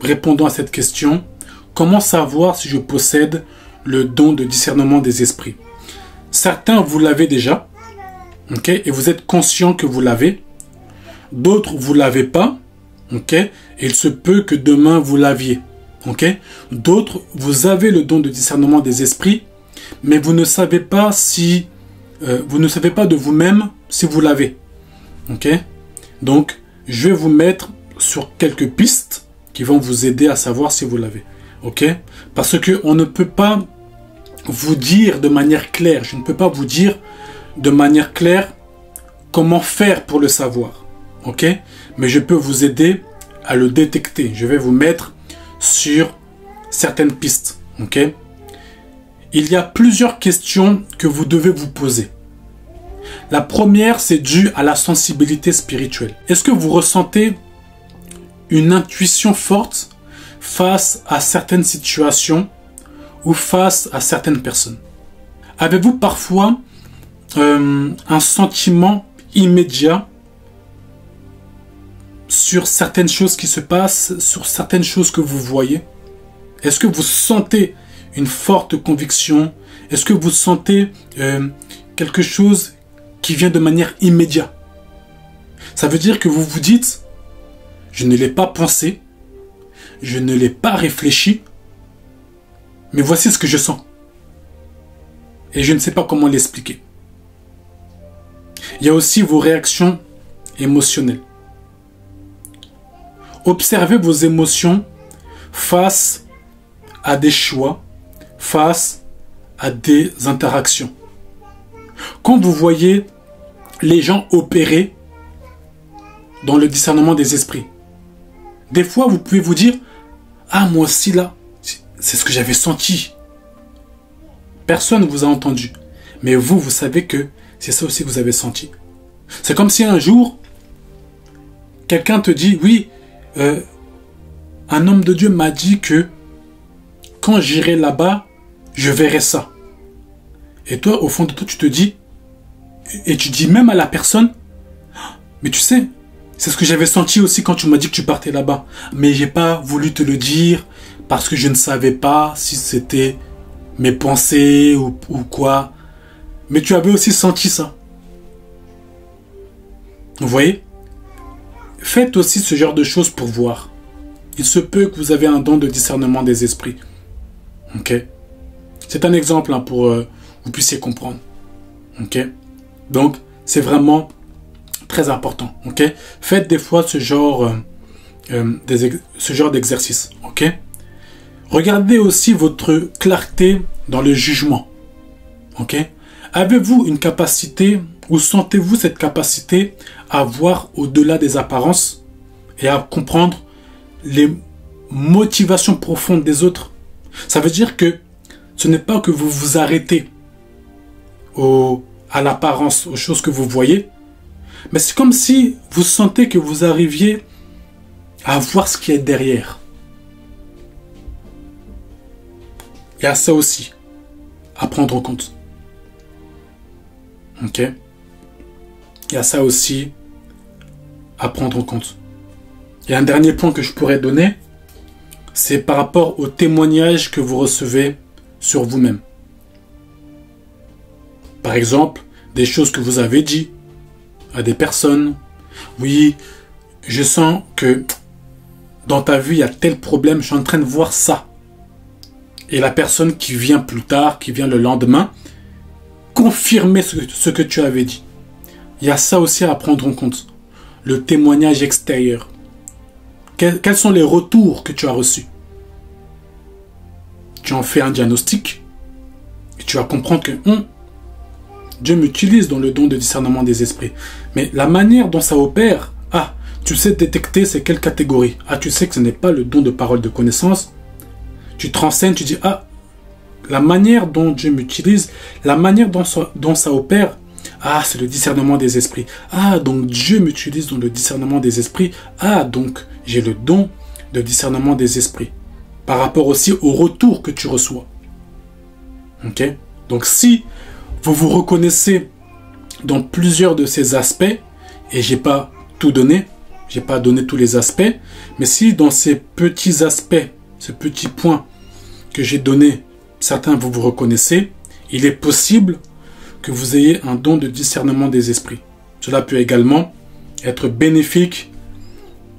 répondant à cette question. Comment savoir si je possède le don de discernement des esprits? Certains, vous l'avez déjà. Ok? Et vous êtes conscient que vous l'avez. D'autres, vous ne l'avez pas. Ok? Et il se peut que demain, vous l'aviez. Ok? D'autres, vous avez le don de discernement des esprits, mais vous ne savez pas si... vous ne savez pas de vous-même si vous l'avez. Ok? Donc, je vais vous mettre sur quelques pistes qui vont vous aider à savoir si vous l'avez. Ok? Parce qu'on ne peut pas vous dire de manière claire, je ne peux pas vous dire de manière claire comment faire pour le savoir. Ok? Mais je peux vous aider à le détecter. Je vais vous mettre sur certaines pistes. Ok? Il y a plusieurs questions que vous devez vous poser. La première, c'est dû à la sensibilité spirituelle. Est-ce que vous ressentez une intuition forte face à certaines situations ou face à certaines personnes? Avez-vous parfois un sentiment immédiat sur certaines choses qui se passent, sur certaines choses que vous voyez? Est-ce que vous sentez une forte conviction? Est-ce que vous sentez quelque chose qui vient de manière immédiate? Ça veut dire que vous vous dites, je ne l'ai pas pensé, je ne l'ai pas réfléchi, mais voici ce que je sens. Et je ne sais pas comment l'expliquer. Il y a aussi vos réactions émotionnelles. Observez vos émotions face à des choix, face à des interactions. Quand vous voyez les gens opérer dans le discernement des esprits, des fois vous pouvez vous dire, ah moi aussi là, c'est ce que j'avais senti. Personne ne vous a entendu, mais vous savez que c'est ça aussi que vous avez senti. C'est comme si un jour, quelqu'un te dit, oui, un homme de Dieu m'a dit que quand j'irai là-bas, je verrai ça. Et toi, au fond de toi, tu te dis, et tu dis même à la personne, mais tu sais, C'est ce que j'avais senti aussi quand tu m'as dit que tu partais là-bas. Mais j'ai pas voulu te le dire parce que je ne savais pas si c'était mes pensées ou quoi. Mais tu avais aussi senti ça. Vous voyez? Faites aussi ce genre de choses pour voir. Il se peut que vous avez un don de discernement des esprits. Ok? C'est un exemple hein, pour que vous puissiez comprendre. Ok? Donc, c'est vraiment très important. Ok? Faites des fois ce genre d'exercice. Ok? Regardez aussi votre clarté dans le jugement. Ok? Avez-vous une capacité ou sentez-vous cette capacité à voir au-delà des apparences et à comprendre les motivations profondes des autres? Ça veut dire que ce n'est pas que vous vous arrêtez à l'apparence, aux choses que vous voyez, mais c'est comme si vous sentez que vous arriviez à voir ce qui est derrière. Il y a ça aussi à prendre en compte. Ok? Il y a ça aussi à prendre en compte. Et un dernier point que je pourrais donner, c'est par rapport au témoignage que vous recevez sur vous-même. Par exemple, des choses que vous avez dit à des personnes. Oui, je sens que dans ta vie, il y a tel problème, je suis en train de voir ça. Et la personne qui vient plus tard, qui vient le lendemain, confirmer ce que tu avais dit. Il y a ça aussi à prendre en compte. Le témoignage extérieur. Quels sont les retours que tu as reçus? Tu en fais un diagnostic et tu vas comprendre que Dieu m'utilise dans le don de discernement des esprits. Mais la manière dont ça opère, tu sais détecter c'est quelle catégorie. Tu sais que ce n'est pas le don de parole de connaissance. Tu te renseignes, tu dis, la manière dont Dieu m'utilise, la manière dont ça opère, c'est le discernement des esprits. Donc Dieu m'utilise dans le discernement des esprits. Donc j'ai le don de discernement des esprits. Par rapport aussi au retour que tu reçois. Ok? Donc si vous vous reconnaissez dans plusieurs de ces aspects, et j'ai pas tout donné, j'ai pas donné tous les aspects, mais si dans ces petits aspects, ces petits points que j'ai donnés, certains vous vous reconnaissez, il est possible que vous ayez un don de discernement des esprits. Cela peut également être bénéfique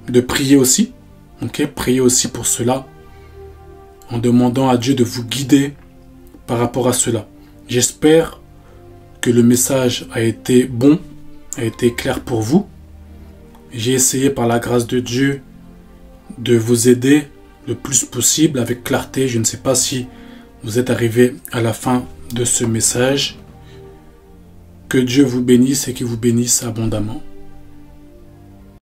de prier aussi. Ok, priez aussi pour cela, en demandant à Dieu de vous guider par rapport à cela. J'espère que le message a été bon, a été clair pour vous. J'ai essayé par la grâce de Dieu de vous aider le plus possible avec clarté. Je ne sais pas si vous êtes arrivé à la fin de ce message. Que Dieu vous bénisse et qu'il vous bénisse abondamment.